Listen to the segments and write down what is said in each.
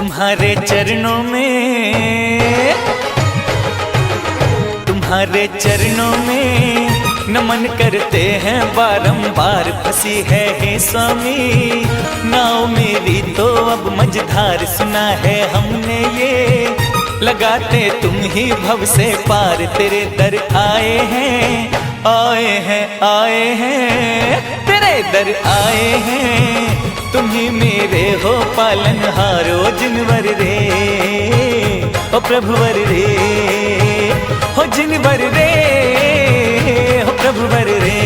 तुम्हारे चरणों में नमन करते हैं बारंबार। फंसी है हे स्वामी नाव मेरी तो अब मझधार। सुना है हमने ये लगाते तुम ही भव से पार। तेरे दर आए हैं तेरे दर आए हैं। तुम ही मेरे हो पालनहार। ओ जिनवर रे ओ प्रभुवर रे हो जिनवर रे हो प्रभुवर रे।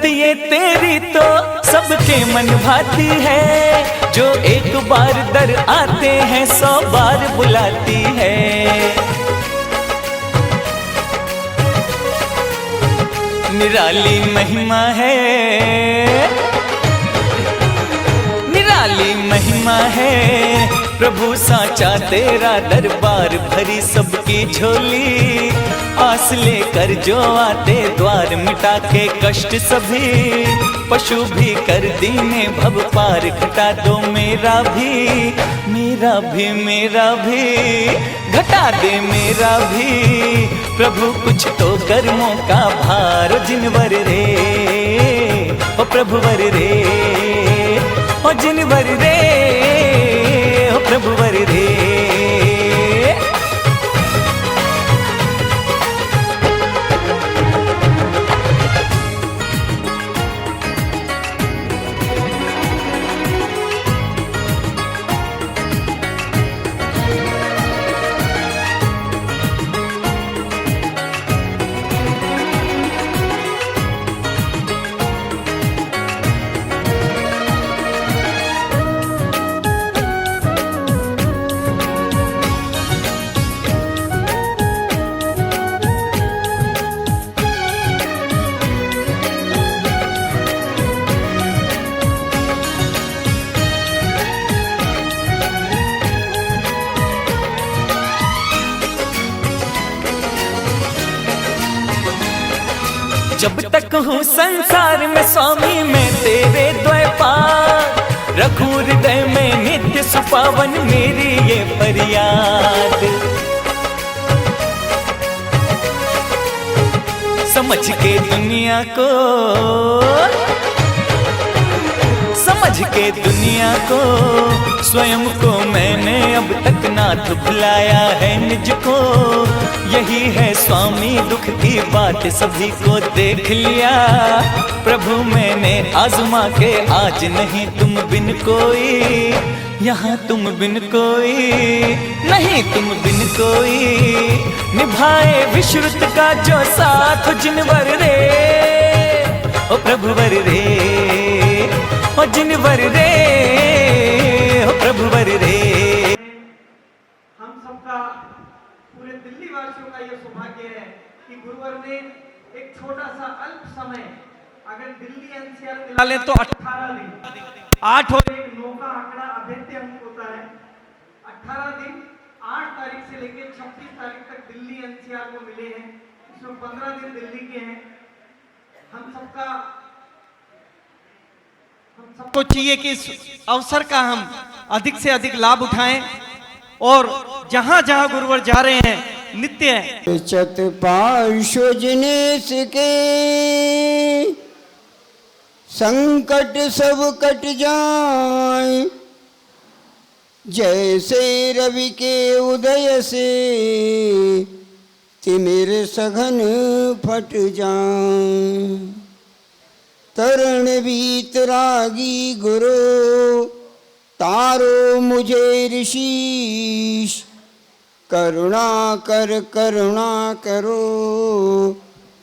ये तेरी तो सबके मन भाती है। जो एक बार दर आते हैं 100 बार बुलाती है। निराली महिमा है निराली महिमा है। प्रभु साचा तेरा दरबार। भरी सबकी झोली आस लेकर जो आते द्वार। मिटा के कष्ट सभी पशु भी कर दीने भव पार। घटा दो मेरा भी घटा दे मेरा भी। प्रभु कुछ तो कर्मों का भार। जिनवर रे ओ प्रभुवर रे ओ जिनवर रे ओ प्रभुवर रे। जब तक हूँ संसार में स्वामी मैं तेरे द्वैपार। रखूं हृदय में नित्य सुपावन मेरी ये फरियाद। समझ के दुनिया को स्वयं को मैंने अब तक नाथ भुलाया है निज को। यही है स्वामी दुख की बात। सभी को देख लिया प्रभु मैंने आजमा के। आज नहीं तुम बिन कोई यहाँ तुम बिन कोई नहीं तुम बिन कोई। निभाए विश्रुत का जो साथ। जिनवर रे ओ प्रभुवर रे ओ जिनवर रे ओ प्रभुवर रे। हम सबका पूरे दिल्ली वासियों का ये सौभाग्य है कि गुरुवर ने एक छोटा सा अल्प समय अगर दिल्ली एनसीआर मिला ले तो 18 दिन 8 और एक 9 का आंकड़ा अभेद्य अंक होता है। 18 दिन 8 तारीख से लेकर 26 तारीख तक दिल्ली एनसीआर को मिले हैं। इसमें 15 दिन दिल्ली के हैं। हम सबको चाहिए कि इस अवसर का हम अधिक से अधिक लाभ उठाएं और जहां जहां गुरुवर जा रहे हैं नित्य चत पार्श्व जिनेश के संकट सब कट जाए। जैसे रवि के उदय से तिमिर सघन फट जाए। तरण वीतरागी गुरु तारो मुझे ऋषिश। करुणा करो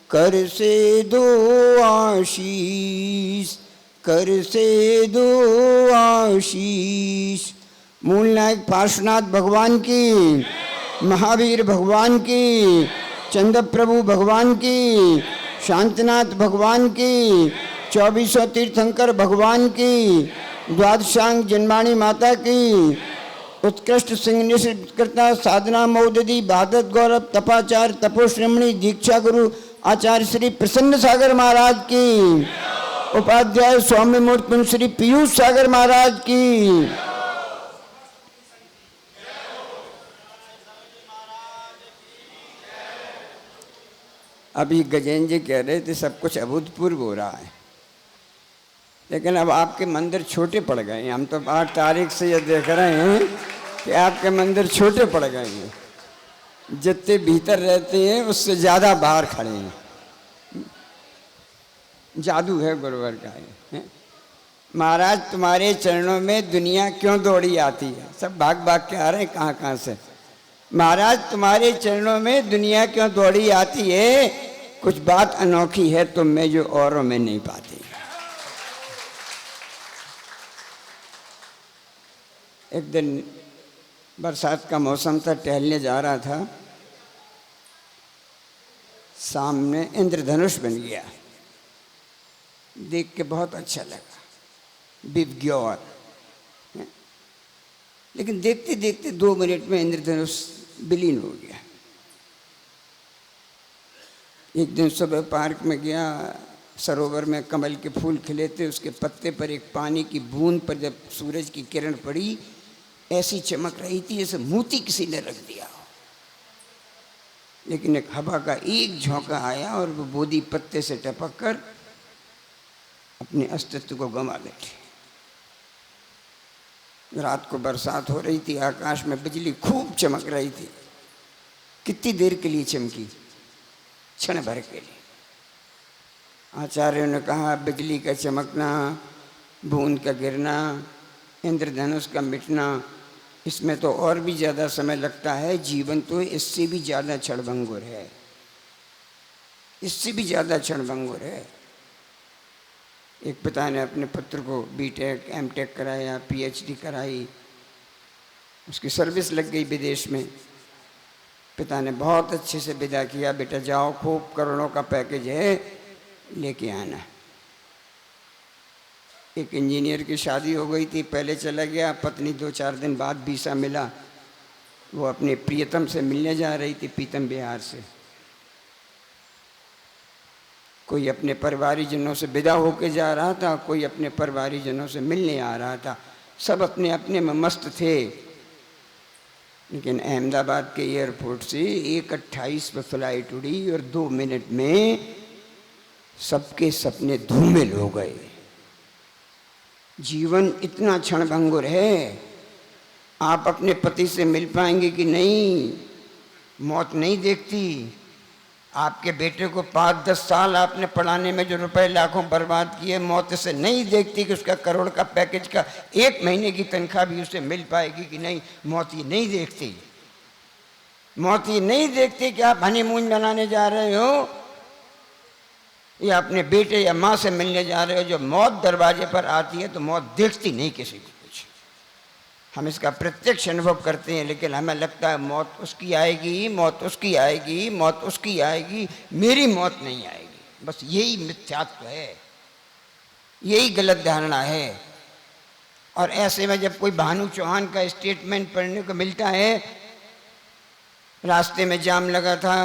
कर से दो आशीष। कर से दो आशीष। मूलनायक पार्श्वनाथ भगवान की, महावीर भगवान की, चंद्र प्रभु भगवान की, शांतनाथ भगवान की, 2400 तीर्थंकर भगवान की, द्वादशांग जन्माणी माता की, उत्कृष्ट सिंह निष्कृता साधना मौददी बादत गौरव तपाचार्य तपोश्रमणी दीक्षा गुरु आचार्य श्री प्रसन्न सागर महाराज की, उपाध्याय स्वामी मूर्ति श्री पीयूष सागर महाराज की। अभी गजेंद्र जी कह रहे थे सब कुछ अभूतपूर्व हो रहा है, लेकिन अब आपके मंदिर छोटे पड़ गए हैं। हम तो 8 तारीख से ये देख रहे हैं कि आपके मंदिर छोटे पड़ गए हैं, जितने भीतर रहते हैं उससे ज़्यादा बाहर खड़े हैं। जादू है गुरुवर का है। महाराज तुम्हारे चरणों में दुनिया क्यों दौड़ी आती है? सब भाग भाग के आ रहे हैं कहाँ कहाँ से। महाराज तुम्हारे चरणों में दुनिया क्यों दौड़ी आती है? कुछ बात अनोखी है तुम में जो औरों में नहीं पाती। एक दिन बरसात का मौसम था, टहलने जा रहा था, सामने इंद्रधनुष बन गया। देख के बहुत अच्छा लगा, बिबग्योर। लेकिन देखते देखते 2 मिनट में इंद्रधनुष विलीन हो गया। एक दिन सुबह पार्क में गया, सरोवर में कमल के फूल खिले थे, उसके पत्ते पर एक पानी की बूंद पर जब सूरज की किरण पड़ी, ऐसी चमक रही थी जैसे मोती किसी ने रख दिया। लेकिन एक हवा का एक झोंका आया और वो बोधी पत्ते से टपक कर अपने अस्तित्व को गंवा बैठी। रात को बरसात हो रही थी, आकाश में बिजली खूब चमक रही थी। कितनी देर के लिए चमकी? क्षण भर के लिए। आचार्यों ने कहा बिजली का चमकना, बूंद का गिरना, इंद्रधनुष का मिटना, इसमें तो और भी ज़्यादा समय लगता है। जीवन तो इससे भी ज़्यादा क्षणभंगुर है, इससे भी ज़्यादा क्षणभंगुर है। एक पिता ने अपने पुत्र को बीटेक एमटेक कराया, पीएचडी कराई, उसकी सर्विस लग गई विदेश में। पिता ने बहुत अच्छे से विदा किया, बेटा जाओ, खूब करोड़ों का पैकेज है, लेके आना। एक इंजीनियर की शादी हो गई थी, पहले चला गया, पत्नी 2-4 दिन बाद वीसा मिला, वो अपने प्रियतम से मिलने जा रही थी पीतम बिहार से। कोई अपने परिवारीजनों से विदा होके जा रहा था, कोई अपने परिवारीजनों से मिलने आ रहा था। सब अपने अपने में मस्त थे। लेकिन अहमदाबाद के एयरपोर्ट से 1:28 पर फ्लाइट उड़ी और 2 मिनट में सबके सपने धूमिल हो गए। जीवन इतना क्षणभंगुर है। आप अपने पति से मिल पाएंगे कि नहीं? मौत नहीं देखती। आपके बेटे को 5-10 साल आपने पढ़ाने में जो रुपए लाखों बर्बाद किए, मौत से नहीं देखती कि उसका करोड़ का पैकेज का 1 महीने की तनख्वाह भी उसे मिल पाएगी कि नहीं। मौत ये नहीं देखती। मौत ये नहीं देखती कि आप हनीमून मनाने जा रहे हो या अपने बेटे या माँ से मिलने जा रहे हो। जब मौत दरवाजे पर आती है तो मौत देखती नहीं किसी को कुछ। हम इसका प्रत्यक्ष अनुभव करते हैं, लेकिन हमें लगता है मौत उसकी आएगी, मौत उसकी आएगी, मौत उसकी आएगी, मेरी मौत नहीं आएगी। बस यही मिथ्यात्व है, यही गलत धारणा है। और ऐसे में जब कोई भानु चौहान का स्टेटमेंट पढ़ने को मिलता है, रास्ते में जाम लगा था,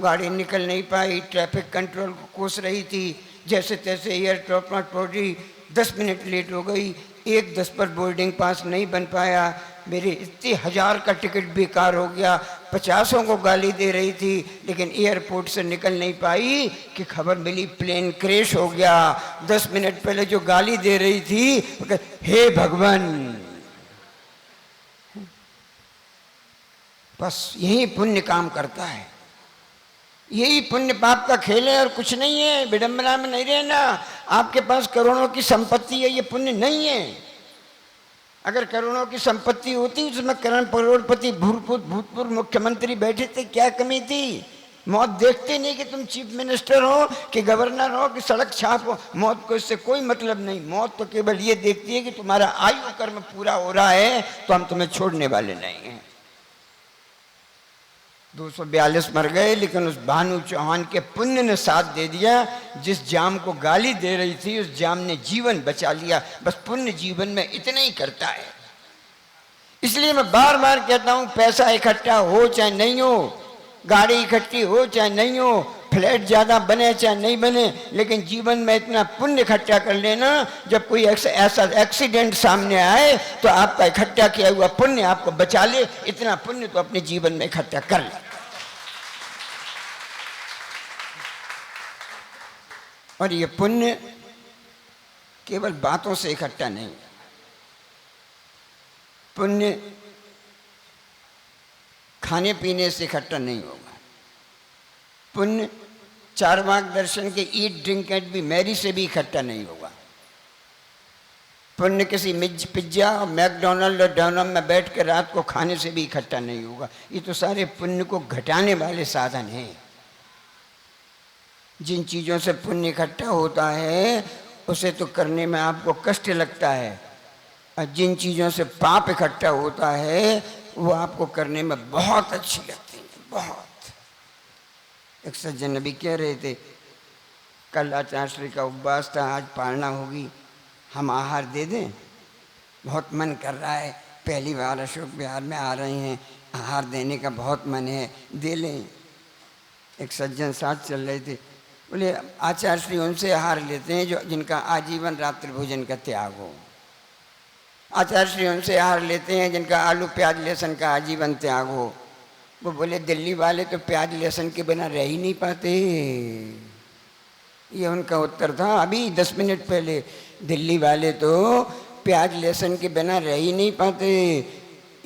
गाड़ी निकल नहीं पाई, ट्रैफिक कंट्रोल को कोस रही थी, जैसे तैसे एयरपोर्ट पर पहुंची, 10 मिनट लेट हो गई, 1:10 पर बोर्डिंग पास नहीं बन पाया, मेरे इतने 1000 का टिकट बेकार हो गया, 50 को गाली दे रही थी, लेकिन एयरपोर्ट से निकल नहीं पाई कि खबर मिली प्लेन क्रैश हो गया। 10 मिनट पहले जो गाली दे रही थी, हे भगवान। बस यही पुण्य काम करता है, यही पुण्य पाप का खेल है और कुछ नहीं है। विडंबना में नहीं रहना। आपके पास करोड़ों की संपत्ति है, ये पुण्य नहीं है। अगर करोड़ों की संपत्ति होती, उसमें करोड़पति भूतपूर्व मुख्यमंत्री बैठे थे, क्या कमी थी? मौत देखते नहीं कि तुम चीफ मिनिस्टर हो कि गवर्नर हो कि सड़क छाप हो, मौत को इससे कोई मतलब नहीं। मौत तो केवल ये देखती है कि तुम्हारा आयु कर्म पूरा हो रहा है तो हम तुम्हें छोड़ने वाले नहीं हैं। 242 मर गए, लेकिन उस भानु चौहान के पुण्य ने साथ दे दिया। जिस जाम को गाली दे रही थी उस जाम ने जीवन बचा लिया। बस पुण्य जीवन में इतना ही करता है। इसलिए मैं बार बार कहता हूं, पैसा इकट्ठा हो चाहे नहीं हो, गाड़ी इकट्ठी हो चाहे नहीं हो, फ्लैट ज्यादा बने चाहे नहीं बने, लेकिन जीवन में इतना पुण्य इकट्ठा कर लेना, जब कोई ऐसा एक्सीडेंट सामने आए तो आपका इकट्ठा किया हुआ पुण्य आपको बचा ले। इतना पुण्य तो अपने जीवन में इकट्ठा कर ले। और ये पुण्य केवल बातों से इकट्ठा नहीं, पुण्य खाने पीने से इकट्ठा नहीं होगा। पुण्य चारवाक दर्शन के eat drink and B Mary से भी इकट्ठा नहीं होगा। पुण्य किसी पिज्जा और मैकडोनल्ड और डाउनम में बैठ कर रात को खाने से भी इकट्ठा नहीं होगा। ये तो सारे पुण्य को घटाने वाले साधन हैं। जिन चीज़ों से पुण्य इकट्ठा होता है उसे तो करने में आपको कष्ट लगता है, और जिन चीज़ों से पाप इकट्ठा होता है वो आपको करने में बहुत अच्छी लगती है, बहुत। एक सज्जन अभी कह रहे थे, कल आचार्य श्री का उपवास था, आज पालना होगी, हम आहार दे दें? बहुत मन कर रहा है, पहली बार अशोक विहार में आ रहे हैं, आहार देने का बहुत मन है, दे लें। एक सज्जन साथ चल रहे थे, बोले आचार्य श्री उनसे आहार लेते हैं जो जिनका आजीवन रात्रि भोजन का त्याग हो। आचार्य श्री उनसे आहार लेते हैं जिनका आलू प्याज लहसुन का आजीवन त्याग हो। वो बोले दिल्ली वाले तो प्याज लहसुन के बिना रह ही नहीं पाते। ये उनका उत्तर था अभी 10 मिनट पहले। दिल्ली वाले तो प्याज लहसुन के बिना रह ही नहीं पाते।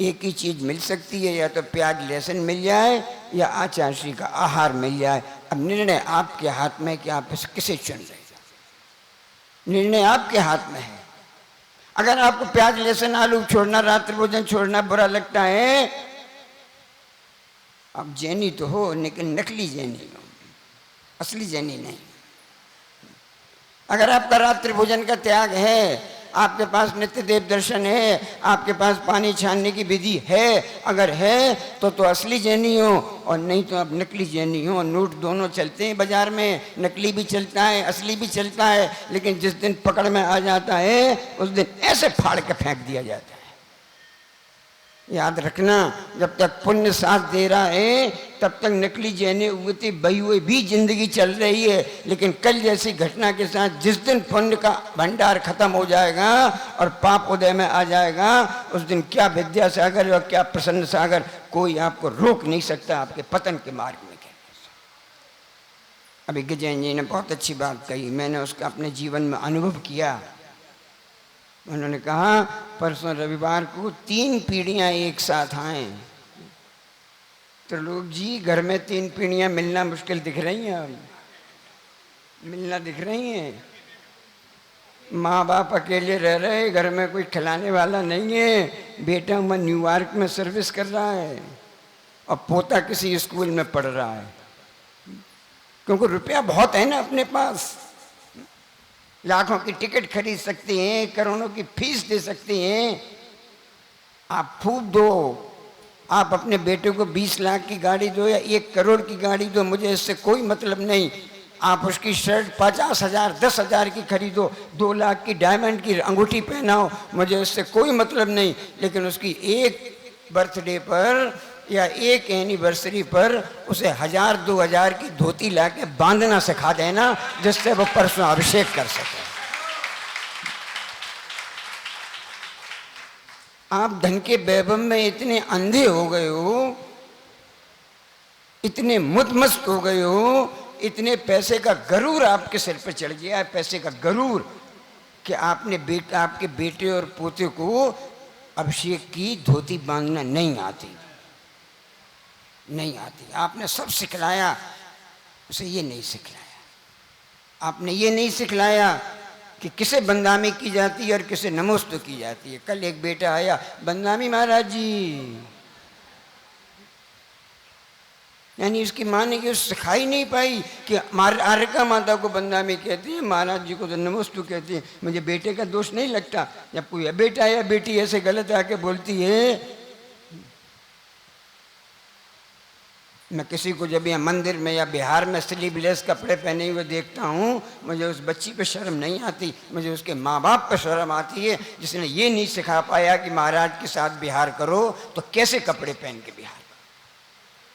एक ही चीज़ मिल सकती है, या तो प्याज लहसुन मिल जाए या आचार्य श्री का आहार मिल जाए। अब निर्णय आपके हाथ में कि आप किसे चुन रहे हैं। निर्णय आपके हाथ में है। अगर आपको प्याज लहसुन आलू छोड़ना, रात्रि भोजन छोड़ना बुरा लगता है, आप जैनी तो हो लेकिन नकली जैनी हो, असली जैनी नहीं। अगर आपका रात्रि भोजन का त्याग है, आपके पास नित्य देव दर्शन है, आपके पास पानी छानने की विधि है, अगर है तो असली जैनी हो, और नहीं तो आप नकली जैनी हो। नोट दोनों चलते हैं बाजार में, नकली भी चलता है असली भी चलता है, लेकिन जिस दिन पकड़ में आ जाता है उस दिन ऐसे फाड़ के फेंक दिया जाता है। याद रखना, जब तक पुण्य साथ दे रहा है तब तक नकली जैने उगते बही हुए भी जिंदगी चल रही है, लेकिन कल जैसी घटना के साथ जिस दिन पुण्य का भंडार खत्म हो जाएगा और पाप उदय में आ जाएगा, उस दिन क्या विद्या सागर और क्या प्रसन्न सागर, कोई आपको रोक नहीं सकता आपके पतन के मार्ग में। अभी गजैन जी ने बहुत अच्छी बात कही, मैंने उसका अपने जीवन में अनुभव किया। उन्होंने कहा परसों रविवार को 3 पीढ़ियां एक साथ आए। त्रिलोक जी, घर में 3 पीढ़ियां मिलना मुश्किल दिख रही हैं, मिलना दिख रही हैं। माँ बाप अकेले रह रहे, घर में कोई खिलाने वाला नहीं है। बेटा मैं न्यूयॉर्क में सर्विस कर रहा है और पोता किसी स्कूल में पढ़ रहा है, क्योंकि रुपया बहुत है ना अपने पास। लाखों की टिकट खरीद सकती हैं, करोड़ों की फीस दे सकती हैं। आप फूब दो, आप अपने बेटे को 20 लाख की गाड़ी दो या 1 करोड़ की गाड़ी दो, मुझे इससे कोई मतलब नहीं। आप उसकी शर्ट 50,000 10,000 की खरीदो, 2 लाख की डायमंड की अंगूठी पहनाओ, मुझे इससे कोई मतलब नहीं। लेकिन उसकी एक बर्थडे पर या एक एनिवर्सरी पर उसे 1000-2000 की धोती लाके बांधना सिखा देना, जिससे वो परसों अभिषेक कर सके। आप धन के वैभव में इतने अंधे हो गए हो, इतने मुतमस्त हो गए हो, इतने पैसे का गरूर आपके सिर पर चढ़ गया है, पैसे का गरूर, कि आपके बेटे और पोते को अभिषेक की धोती बांधना नहीं आती, नहीं आती। आपने सब सिखलाया, उसे ये नहीं सिखलाया। आपने ये नहीं सिखलाया कि किसे बंदामी की जाती है और किसे नमोस्तु की जाती है। कल एक बेटा आया, बंदामी महाराज जी, यानी उसकी माँ ने ये सिखाई नहीं पाई कि आरिका माता को बंदा में कहती है, महाराज जी को तो नमस्तु कहती है। मुझे बेटे का दोष नहीं लगता, जब कोई बेटा या बेटी ऐसे गलत आके बोलती है। मैं किसी को जब यहाँ मंदिर में या बिहार में स्लीवलेस कपड़े पहने हुए देखता हूँ, मुझे उस बच्ची पे शर्म नहीं आती, मुझे उसके माँ बाप पे शर्म आती है, जिसने ये नहीं सिखा पाया कि महाराज के साथ बिहार करो तो कैसे कपड़े पहन के बिहार,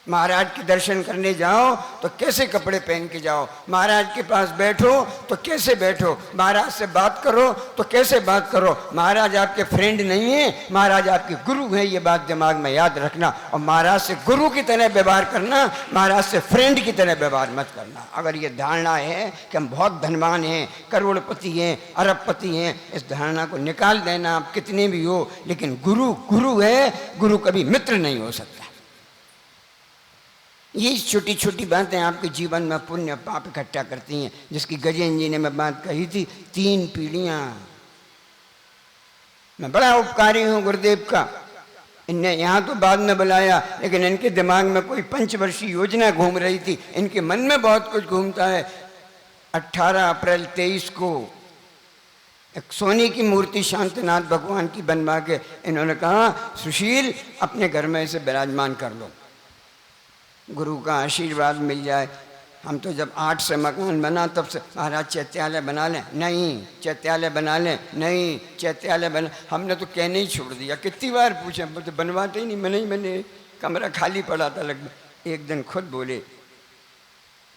महाराज के दर्शन करने जाओ तो कैसे कपड़े पहन के जाओ, महाराज के पास बैठो तो कैसे बैठो, महाराज से बात करो तो कैसे बात करो। महाराज आपके फ्रेंड नहीं है, महाराज आपके गुरु हैं, ये बात दिमाग में याद रखना। और महाराज से गुरु की तरह व्यवहार करना, महाराज से फ्रेंड की तरह व्यवहार मत करना। अगर ये धारणा है कि हम बहुत धनवान हैं, करोड़पति हैं, अरबपति हैं, इस धारणा को निकाल देना। आप कितने भी हो, लेकिन गुरु गुरु है, गुरु कभी मित्र नहीं हो सकता। ये छोटी छोटी बातें आपके जीवन में पुण्य पाप इकट्ठा करती हैं। जिसकी गजेंद्र जी ने मैं बात कही थी, 3 पीढ़ियां। मैं बड़ा उपकारी हूँ गुरुदेव का, इनने यहाँ तो बाद में बुलाया, लेकिन इनके दिमाग में कोई 5 वर्षीय योजना घूम रही थी, इनके मन में बहुत कुछ घूमता है। 18 अप्रैल 23 को एक सोने की मूर्ति शांतिनाथ भगवान की बनवा के इन्होंने कहा, सुशील अपने घर में इसे विराजमान कर लो, गुरु का आशीर्वाद मिल जाए। हम तो जब 8 से मकान बना तब से महाराज चैत्यालय बना लें, नहीं चैत्यालय बना लें, नहीं चैत्यालय बना, हमने तो कहने ही छोड़ दिया। कितनी बार पूछे, तो बनवाते ही नहीं, मैंने कमरा खाली पड़ा था लगभग। एक दिन खुद बोले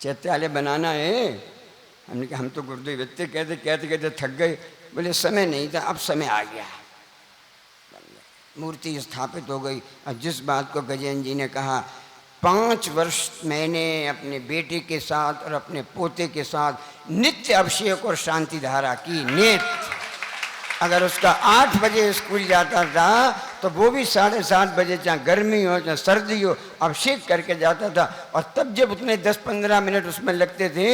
चैत्यालय बनाना है, हमने कहा हम तो गुरुदेव इतने कहते थक गए। बोले समय नहीं था, अब समय आ गया, मूर्ति स्थापित हो गई। और जिस बात को गजेंद्र जी ने कहा, 5 वर्ष मैंने अपने बेटे के साथ और अपने पोते के साथ नित्य अभिषेक और शांति धारा की। नित्य, अगर उसका 8 बजे स्कूल जाता था तो वो भी 7:30 बजे, चाहे गर्मी हो चाहे सर्दी हो, अभिषेक करके जाता था। और तब जब उतने 10-15 मिनट उसमें लगते थे,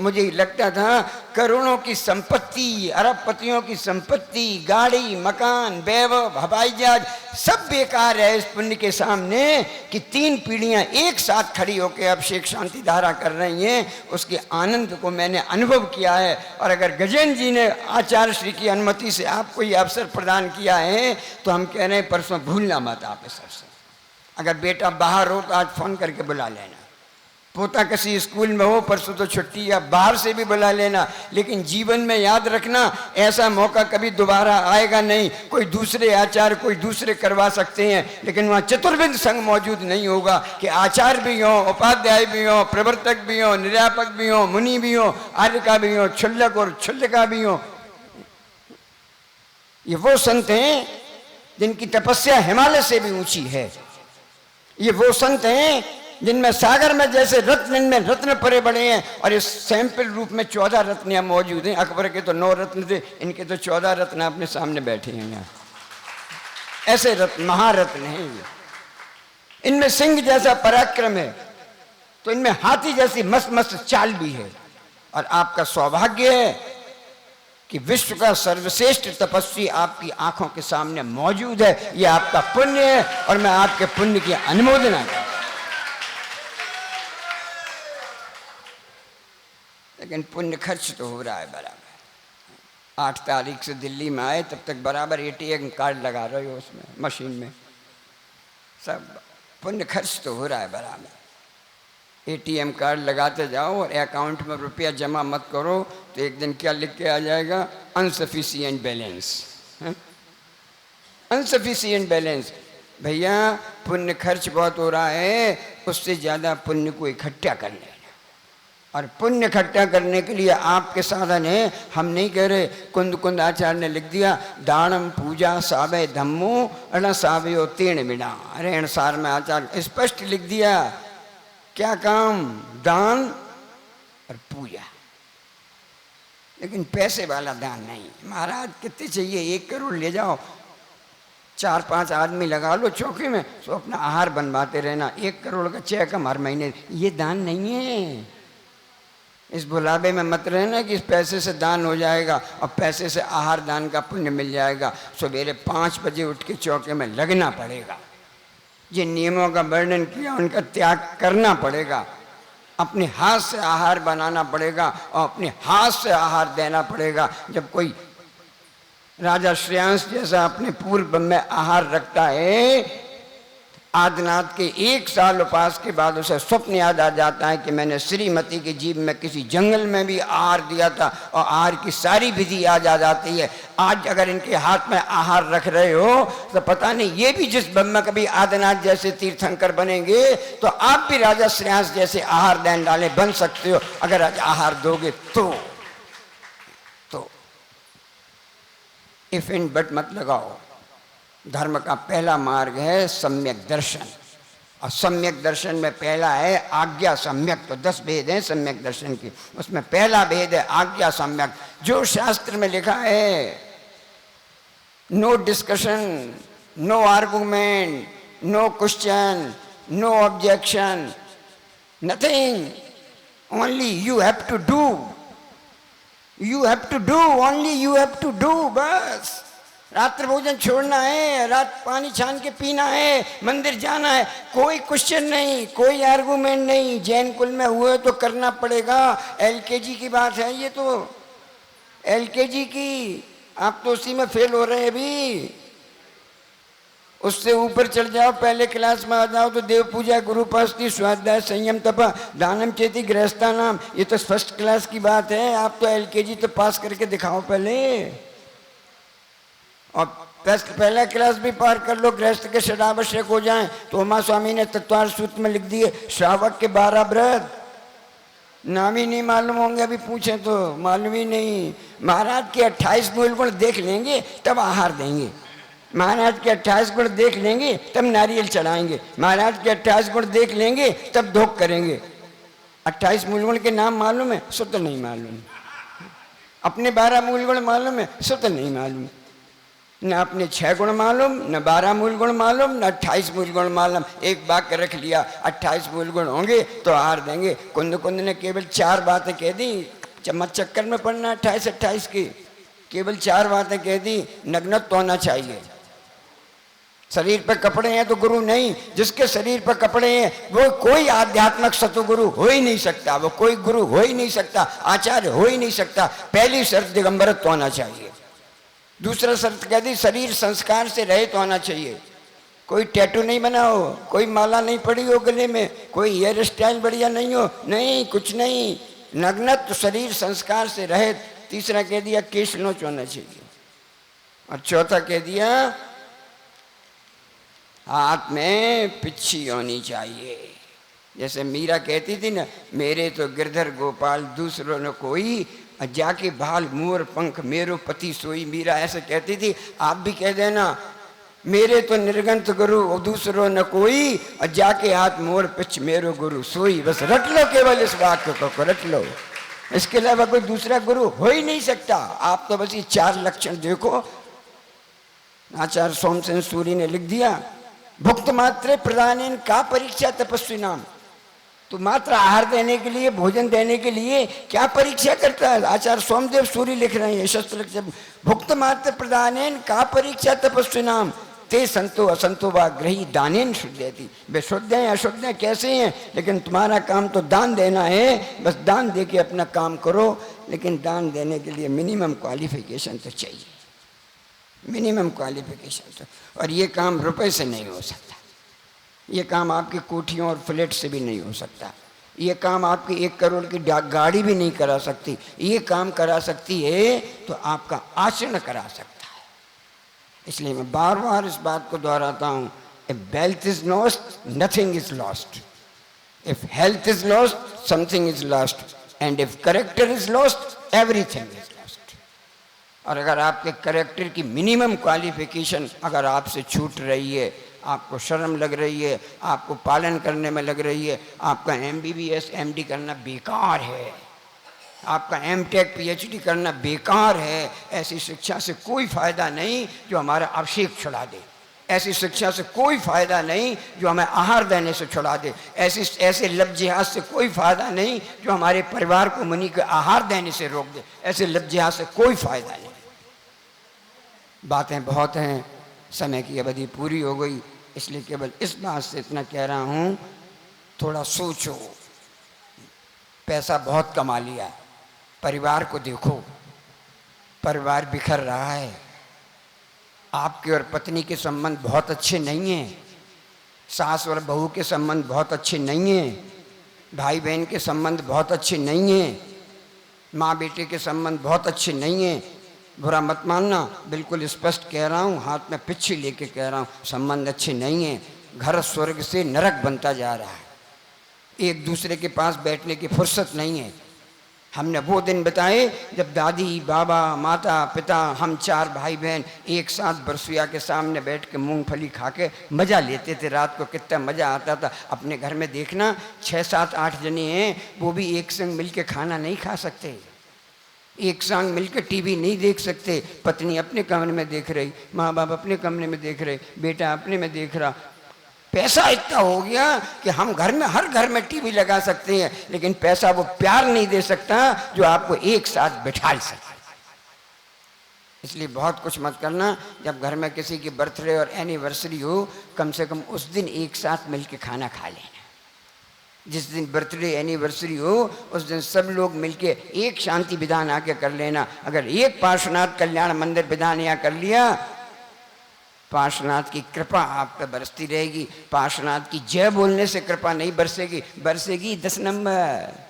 मुझे लगता था करोड़ों की संपत्ति, अरबपतियों की संपत्ति, गाड़ी, मकान, वैभव, हवाई जहाज सब बेकार है इस पुण्य के सामने कि 3 पीढ़ियां एक साथ खड़ी होकर अभिषेक शांति धारा कर रही हैं। उसके आनंद को मैंने अनुभव किया है। और अगर गजेंद्र जी ने आचार्य श्री की अनुमति से आपको ये अवसर प्रदान किया है तो हम कह रहे हैं परसों भूलना मत आप इस अवसर। अगर बेटा बाहर हो तो आज फोन करके बुला लेना, पोता किसी स्कूल में हो परसों तो छुट्टी, या बाहर से भी बुला लेना। लेकिन जीवन में याद रखना, ऐसा मौका कभी दोबारा आएगा नहीं। कोई दूसरे आचार्य कोई दूसरे करवा सकते हैं, लेकिन वहाँ चतुर्विद संघ मौजूद नहीं होगा कि आचार्य भी हो, उपाध्याय भी हो, प्रवर्तक भी हो, निर्यापक भी हो, मुनि भी हो, आर्यका भी हो, क्षुल्लक और क्षुल्लका भी हो। ये वो संत हैं जिनकी तपस्या हिमालय से भी ऊंची है। ये वो संत हैं जिनमें सागर में जैसे रत्न, इनमें रत्न परे बड़े हैं। और इस सैंपल रूप में 14 रत्न यहाँ मौजूद हैं। अकबर के तो 9 रत्न थे, इनके तो 14 रत्न अपने सामने बैठे हैं यहाँ। ऐसे रत्न, महारत्न हैं ये। इनमें सिंह जैसा पराक्रम है तो इनमें हाथी जैसी मस्त मस्त चाल भी है। और आपका सौभाग्य है कि विश्व का सर्वश्रेष्ठ तपस्वी आपकी आंखों के सामने मौजूद है। यह आपका पुण्य है और मैं आपके पुण्य की अनुमोदना करता हूं। लेकिन पुण्य खर्च तो हो रहा है बराबर। 8 तारीख से दिल्ली में आए तब तक बराबर ATM कार्ड लगा रहे हो उसमें, मशीन में, सब पुण्य खर्च तो हो रहा है बराबर। ATM कार्ड लगाते जाओ और अकाउंट में रुपया जमा मत करो तो एक दिन क्या लिख के आ जाएगा, अनसफिशिएंट बैलेंस। अनसफिशिएंट बैलेंस। भैया पुण्य खर्च बहुत हो रहा है, उससे ज़्यादा पुण्य को इकट्ठा कर लेना। और पुण्य इकट्ठा करने के लिए आपके साधन है। हम नहीं कह रहे, कुंद कुंद आचार्य ने लिख दिया, दानम पूजा सावे धम्मो अण सावयो तीर्ण बिना। अरे सार में आचार्य स्पष्ट लिख दिया क्या काम, दान और पूजा। लेकिन पैसे वाला दान नहीं। महाराज कितने चाहिए, 1 करोड़ ले जाओ, 4-5 आदमी लगा लो चौकी में, तो अपना आहार बनवाते रहना। 1 करोड़ का चेक हम हर महीने, ये दान नहीं है। इस बुलावे में मत रहना कि इस पैसे से दान हो जाएगा और पैसे से आहार दान का पुण्य मिल जाएगा। सवेरे 5 बजे उठ के चौके में लगना पड़ेगा। जिन नियमों का वर्णन किया उनका त्याग करना पड़ेगा, अपने हाथ से आहार बनाना पड़ेगा और अपने हाथ से आहार देना पड़ेगा। जब कोई राजा श्रेयांश जैसा अपने पूर्व में आहार रखता है, आदिनाथ के 1 साल उपास के बाद उसे स्वप्न याद आ जाता है कि मैंने श्रीमती के जीव में किसी जंगल में भी आहार दिया था, और आहार की सारी विधि याद आ जाती है। आज अगर इनके हाथ में आहार रख रहे हो तो पता नहीं ये भी जिस ब्रह्म कभी आदिनाथ जैसे तीर्थंकर बनेंगे तो आप भी राजा श्रेयांश जैसे आहार देने वाले बन सकते हो, अगर आज आहार दोगे तो इफ इन बट मत लगाओ। धर्म का पहला मार्ग है सम्यक दर्शन, और सम्यक दर्शन में पहला है आज्ञा सम्यक। तो 10 भेद हैं सम्यक दर्शन की, उसमें पहला भेद है आज्ञा सम्यक। जो शास्त्र में लिखा है, no discussion, no argument, no question, no objection, nothing, only you have to do, you have to do, only you have to do. बस रात्रि भोजन छोड़ना है, रात पानी छान के पीना है, मंदिर जाना है, कोई क्वेश्चन नहीं, कोई आर्गुमेंट नहीं। जैन कुल में हुए तो करना पड़ेगा। एलकेजी की बात है ये, तो एलकेजी की, आप तो उसी में फेल हो रहे हैं अभी। उससे ऊपर चढ़ जाओ, पहले क्लास में आ जाओ तो देव पूजा, गुरुपास्ति, स्वाध्याय, संयम, तपा, दानम, चेती, गृहस्था नाम, ये तो फर्स्ट क्लास की बात है। आप तो एलकेजी तो पास करके दिखाओ पहले, और पहला क्लास भी पार कर लो, गृहस्थ के षडावश्यक हो जाएं। तो उमा स्वामी ने तत्वार सूत्र में लिख दिए श्रावक के 12 व्रत, नाम ही नहीं मालूम होंगे, अभी पूछें तो मालूम ही नहीं। महाराज के 28 मूल गुण देख लेंगे तब आहार देंगे, महाराज के 28 गुण देख लेंगे तब नारियल चढ़ाएंगे, महाराज के 28 गुण देख लेंगे तब धोख करेंगे। 28 मूल गुण के नाम मालूम है, सो तो नहीं मालूम। अपने 12 मूल गुण मालूम है, सो तो नहीं मालूम। न अपने 6 गुण मालूम, न 12 मूल गुण मालूम, न 28 मूल गुण मालूम। एक वाक्य रख लिया 28 मूल गुण होंगे तो आहार देंगे। कुंद कुंद ने केवल 4 बातें कह दी, चम्मच चक्कर में पढ़ना 28 की, केवल 4 बातें कह दी। नग्नत्व होना चाहिए, शरीर पर कपड़े हैं तो गुरु नहीं, जिसके शरीर पर कपड़े हैं वो कोई आध्यात्मिक सतगुरु हो ही नहीं सकता, वो कोई गुरु हो ही नहीं सकता, आचार्य हो ही नहीं सकता। पहली शर्त दिगंबरत्व होना चाहिए। दूसरा शर्त कह दी शरीर संस्कार से रहित होना चाहिए। कोई टैटू नहीं बना हो, कोई माला नहीं पड़ी हो गले में, कोई हेयर स्टाइल बढ़िया नहीं हो, नहीं कुछ नहीं, नग्नत्व, शरीर संस्कार से रहित। तीसरा कह दिया केश नोच होना चाहिए, और चौथा कह दिया हाथ में पिच्छी होनी चाहिए। जैसे मीरा कहती थी ना, मेरे तो गिरधर गोपाल दूसरों न कोई, जाके भाल मोर पंख मेरो पति सोई। मीरा ऐसे कहती थी, आप भी कह देना मेरे तो निर्गंत गुरु दूसरों न कोई, और जाके हाथ मोर पिछ मेरो गुरु सोई। बस रट लो, केवल इस वाक्य को रट लो, इसके अलावा कोई दूसरा गुरु हो ही नहीं सकता। आप तो बस ये 4 लक्षण देखो। आचार्य सोमसेन सूरी ने लिख दिया, भुक्त मात्रे प्रदान का परीक्षा तपस्वी नाम। तो मात्र आहार देने के लिए, भोजन देने के लिए क्या परीक्षा करता है? आचार्य सोमदेव सूरी लिख रहे हैं शस्त्र, भुक्त मात्र प्रदान का परीक्षा तपस्वी नाम ते संतो असंतो वा ग्रही दानेन शुद्धयति। वे शुद्ध हैं अशुद्ध हैं कैसे हैं, लेकिन तुम्हारा काम तो दान देना है, बस दान दे के अपना काम करो। लेकिन दान देने के लिए मिनिमम क्वालिफिकेशन तो चाहिए, मिनिमम क्वालिफिकेशन तो। और ये काम रुपए से नहीं हो सकता, ये काम आपकी कोठियों और फ्लैट से भी नहीं हो सकता, ये काम आपकी 1 करोड़ की गाड़ी भी नहीं करा सकती। ये काम करा सकती है तो आपका आचरण करा सकता है। इसलिए मैं बार बार इस बात को दोहराता हूँ, if wealth is lost nothing is lost, if health is lost something is lost, and if character is lost everything is lost. और अगर आपके करेक्टर की मिनिमम क्वालिफिकेशन अगर आपसे छूट रही है, आपको शर्म लग रही है, आपको पालन करने में लग रही है, आपका MBBS MD करना बेकार है, आपका MTech PhD करना बेकार है। ऐसी शिक्षा से कोई फायदा नहीं जो हमारा अभिषेक छुड़ा दे, ऐसी शिक्षा से कोई फायदा नहीं जो हमें आहार देने से छुड़ा दे, ऐसे लफ्ज़ से कोई फायदा नहीं जो हमारे परिवार को मुनि के आहार देने से रोक दे, ऐसे लफ्ज़ से कोई फायदा नहीं। बातें बहुत हैं, समय की अवधि पूरी हो गई। इसलिए केवल इस बात से इतना कह रहा हूँ, थोड़ा सोचो। पैसा बहुत कमा लिया, परिवार को देखो, परिवार बिखर रहा है। आपके और पत्नी के संबंध बहुत अच्छे नहीं हैं, सास और बहू के संबंध बहुत अच्छे नहीं हैं, भाई बहन के संबंध बहुत अच्छे नहीं हैं, माँ बेटे के संबंध बहुत अच्छे नहीं हैं। बुरा मत मानना, बिल्कुल स्पष्ट कह रहा हूँ, हाथ में पिच्छी लेके कह रहा हूँ, संबंध अच्छे नहीं हैं। घर स्वर्ग से नरक बनता जा रहा है, एक दूसरे के पास बैठने की फुर्सत नहीं है। हमने वो दिन बताए जब दादी, बाबा, माता, पिता, हम 4 भाई बहन एक साथ बरसुया के सामने बैठ के मूंगफली खा के मज़ा लेते थे। रात को कितना मज़ा आता था। अपने घर में देखना 6, 7, 8 जने हैं, वो भी एक संग मिल के खाना नहीं खा सकते, एक संग मिल के टीवी नहीं देख सकते। पत्नी अपने कमरे में देख रही, माँ बाप अपने कमरे में देख रहे, बेटा अपने में देख रहा। पैसा इतना हो गया कि हम घर में, हर घर में टीवी लगा सकते हैं, लेकिन पैसा वो प्यार नहीं दे सकता जो आपको एक साथ बिठा सके। इसलिए बहुत कुछ मत करना। जब घर में किसी की बर्थडे और एनिवर्सरी हो, कम से कम उस दिन एक साथ मिलके खाना खा लेना। जिस दिन बर्थडे एनिवर्सरी हो उस दिन सब लोग मिलके एक शांति विधान आके कर लेना। अगर एक पार्श्वनाथ कल्याण मंदिर विधान यहाँ कर लिया, पार्श्वनाथ की कृपा आप पे बरसती रहेगी। पार्श्वनाथ की जय बोलने से कृपा नहीं बरसेगी, बरसेगी 10 नंबर।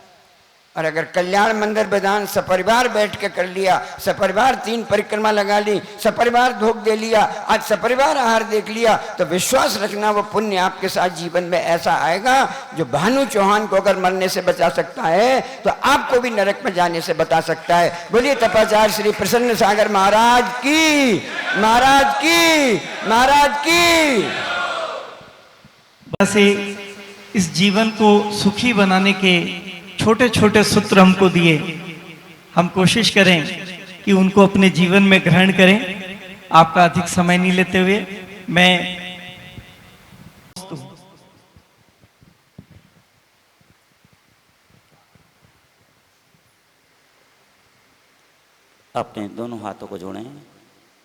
और अगर कल्याण मंदिर विधान सपरिवार बैठ के कर लिया, सपरिवार 3 परिक्रमा लगा ली, सपरिवार धूप दे लिया, आज सपरिवार आहार देख लिया, तो विश्वास रखना वो पुण्य आपके साथ जीवन में ऐसा आएगा जो भानु चौहान को अगर मरने से बचा सकता है तो आपको भी नरक में जाने से बचा सकता है। बोलिए तपाचार्य श्री प्रसन्न सागर महाराज की, महाराज की, महाराज की। बस इस जीवन को सुखी बनाने के छोटे छोटे सूत्र हमको दिए, हम कोशिश करें कि उनको अपने जीवन में ग्रहण करें। आपका अधिक समय नहीं लेते हुए मैं अपने दोनों हाथों को जोड़ें।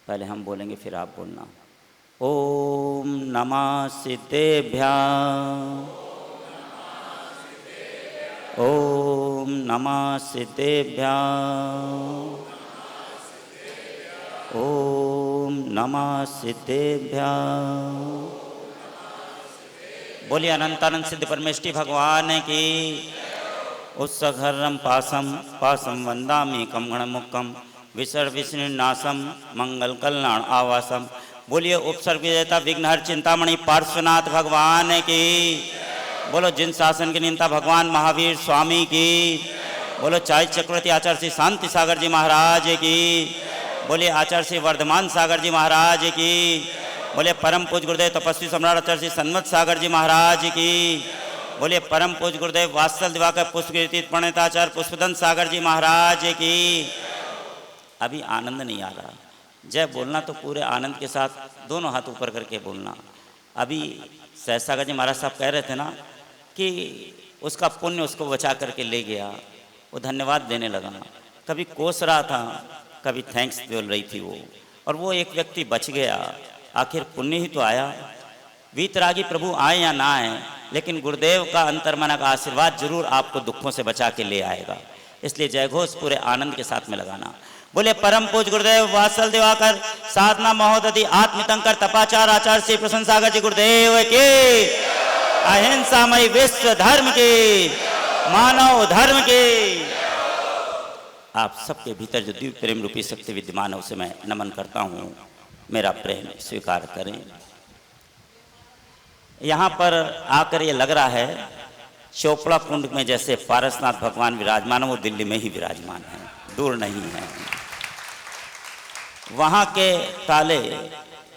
पहले हम बोलेंगे फिर आप बोलना। ओम नमः सिद्धेभ्यः, ओम नमः सिद्धेभ्यः, ओम नमः सिद्धेभ्यः। बोलिए अनंत अनंत सिद्ध परमेष्टि भगवान की। उत्सघर्रम पासम पासम वंदामि कम गणमुक्कम विसर्विष्णुनाशम मंगल कल्याण आवासम। बोलिए उपसर्ग विजेता विघ्नहर चिंतामणि पार्श्वनाथ भगवान की। बोलो जिन शासन के नियंता भगवान महावीर स्वामी की। बोलो चाय चक्रवर्ती आचार्य श्री शांति सागर जी महाराज की। बोलिए आचार्य श्री वर्धमान सागर जी महाराज की। बोले परम पूज गुरुदेव तपस्वी सम्राट आचार्य श्री सन्मत सागर जी महाराज की। बोलिए परम पूज गुरुदेव वात्सल दिवाकर पुष्पकीर्ति प्रणेताचार्य पुष्पदंत सागर जी महाराज की। अभी आनंद नहीं आ रहा, जय बोलना तो पूरे आनंद के साथ दोनों हाथ ऊपर करके बोलना। अभी सहज सागर जी महाराज साहब कह रहे थे ना कि उसका पुण्य उसको बचा करके ले गया, वो धन्यवाद देने लगा। कभी कोस रहा था, कभी थैंक्स बोल रही थी वो, और वो एक व्यक्ति बच गया। आखिर पुण्य ही तो आया। वीतरागी प्रभु आए या ना आए, लेकिन गुरुदेव का अंतर्मना का आशीर्वाद जरूर आपको दुखों से बचा के ले आएगा। इसलिए जय घोष पूरे आनंद के साथ में लगाना। बोले परम पूज गुरुदेव वात्सल दिवाकर साधना महोदधि आत्मितंकर तपाचार आचार्य श्री प्रसन्न सागर जी गुरुदेव के। अहिंसामय विश्व धर्म के, मानव धर्म के। आप सबके भीतर जो दिव्य प्रेम रूपी शक्ति विद्यमान है उसे मैं नमन करता हूँ। मेरा प्रेम स्वीकार करें। यहाँ पर आकर ये लग रहा है चोपड़ा कुंड में जैसे पारसनाथ भगवान विराजमान है, वो दिल्ली में ही विराजमान है, दूर नहीं है। वहाँ के ताले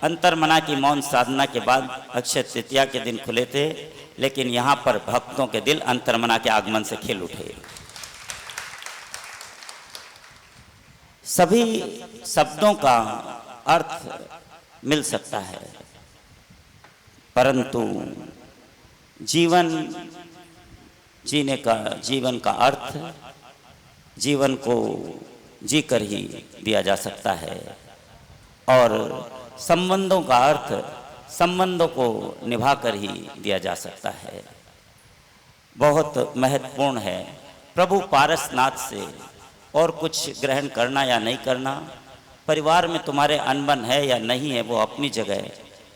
अंतर्मना की मौन साधना के बाद अक्षय तृतीया के दिन खुले थे, लेकिन यहाँ पर भक्तों के दिल अंतर्मना के आगमन से खिल उठे। सभी शब्दों का अर्थ मिल सकता है, परंतु जीवन जीने का, जीवन का अर्थ जीवन को जीकर ही दिया जा सकता है, और संबंधों का अर्थ संबंधों को निभा कर ही दिया जा सकता है। बहुत महत्वपूर्ण है प्रभु पारसनाथ से और कुछ ग्रहण करना या नहीं करना, परिवार में तुम्हारे अनबन है या नहीं है वो अपनी जगह,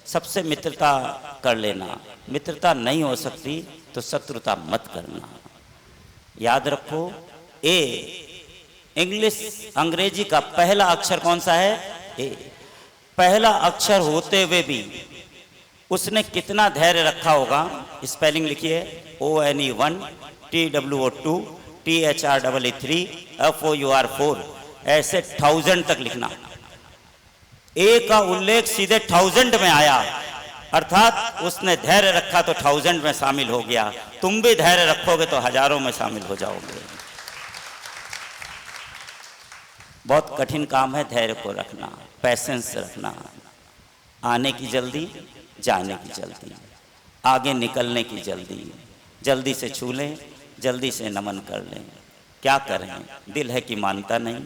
सबसे मित्रता कर लेना, मित्रता नहीं हो सकती तो शत्रुता मत करना। याद रखो, ए इंग्लिश अंग्रेजी का पहला अक्षर कौन सा है? ए। पहला अक्षर होते हुए भी उसने कितना धैर्य रखा होगा। स्पेलिंग लिखिए, ONE1 TWO2 THREE FOUR 4, ऐसे 1000 तक लिखना। ए का उल्लेख सीधे 1000 में आया, अर्थात उसने धैर्य रखा तो 1000 में शामिल हो गया। तुम भी धैर्य रखोगे तो हजारों में शामिल हो जाओगे। बहुत कठिन काम है धैर्य को रखना, पैसेंस रखना। आने की जल्दी, जाने की जल्दी, आगे निकलने की जल्दी, जल्दी से छू लें, जल्दी से नमन कर लें। क्या करें, दिल है कि मानता नहीं।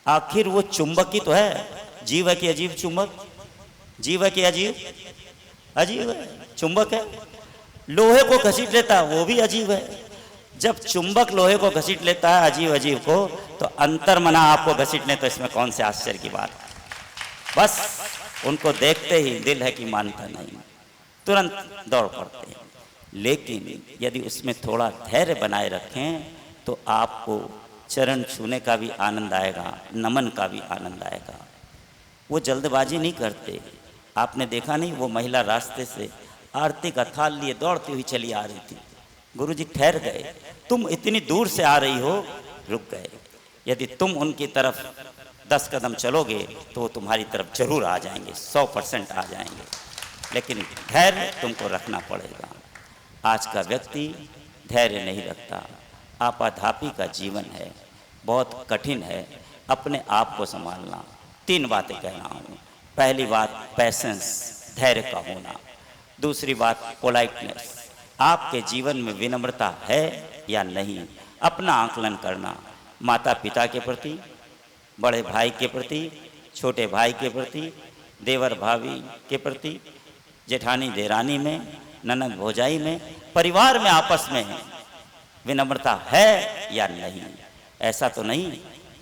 आखिर वो चुंबक ही तो है, जीव है कि अजीब चुंबक? जीव है कि अजीब? अजीब है, चुंबक है। लोहे को घसीट लेता है, वो भी अजीब है। जब चुंबक लोहे को घसीट लेता है अजीब अजीब को, तो अंतर्मना आपको घसीट ले, तो इसमें कौन से आश्चर्य की बात। बस उनको देखते ही दिल है कि मानता नहीं, तुरंत दौड़ पड़ते हैं। लेकिन यदि उसमें थोड़ा धैर्य बनाए रखें तो आपको चरण छूने का भी आनंद आएगा, नमन का भी आनंद आएगा। वो जल्दबाजी नहीं करते। आपने देखा नहीं, वो महिला रास्ते से आरती का थाल लिए दौड़ती हुई चली आ रही थी। गुरुजी ठहर गए, तुम इतनी दूर से आ रही हो, रुक गए। यदि तुम उनकी तरफ 10 कदम चलोगे तो वो तुम्हारी तरफ जरूर आ जाएंगे, 100% आ जाएंगे। लेकिन धैर्य तुमको रखना पड़ेगा। आज का व्यक्ति धैर्य नहीं रखता, आपाधापी का जीवन है, बहुत कठिन है अपने आप को संभालना। 3 बातें कह रहा हूँ। पहली बात पैसेंस, धैर्य का होना। दूसरी बात पोलाइटनेस, आपके जीवन में विनम्रता है या नहीं, अपना आकलन करना। माता पिता के प्रति, बड़े भाई के प्रति, छोटे भाई के प्रति, देवर भाभी के प्रति, जेठानी देरानी में, ननद भौजाई में, परिवार में आपस में विनम्रता है या नहीं। ऐसा तो नहीं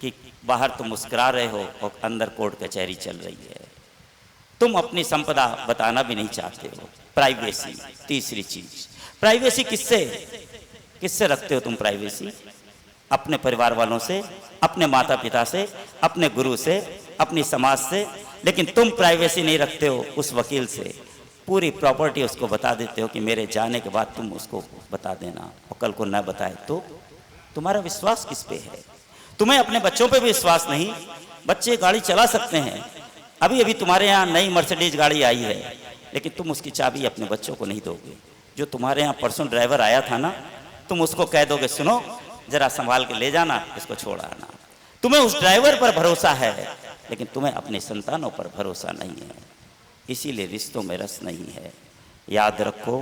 कि बाहर तुम मुस्कुरा रहे हो और अंदर कोर्ट कचहरी चल रही है। तुम अपनी संपदा बताना भी नहीं चाहते हो। प्राइवेसी, तीसरी चीज। प्राइवेसी किससे रखते हो तुम प्राइवेसी? अपने परिवार वालों से, अपने माता पिता से, अपने गुरु से, अपनी समाज से। लेकिन तुम प्राइवेसी नहीं रखते हो उस वकील से। पूरी प्रॉपर्टी उसको बता देते हो कि मेरे जाने के बाद तुम उसको बता देना, और कल को न बताए तो तुम्हारा विश्वास किस पे है? तुम्हें अपने बच्चों पे भी विश्वास नहीं। बच्चे गाड़ी चला सकते हैं, अभी अभी तुम्हारे यहाँ नई मर्सिडीज गाड़ी आई है, लेकिन तुम उसकी चाबी अपने बच्चों को नहीं दोगे। जो तुम्हारे यहाँ परसों ड्राइवर आया था ना, तुम उसको कह दोगे सुनो जरा संभाल के ले जाना, इसको छोड़ आना। तुम्हें उस ड्राइवर पर भरोसा है, लेकिन तुम्हें अपने संतानों पर भरोसा नहीं है। इसीलिए रिश्तों में रस नहीं है। याद रखो,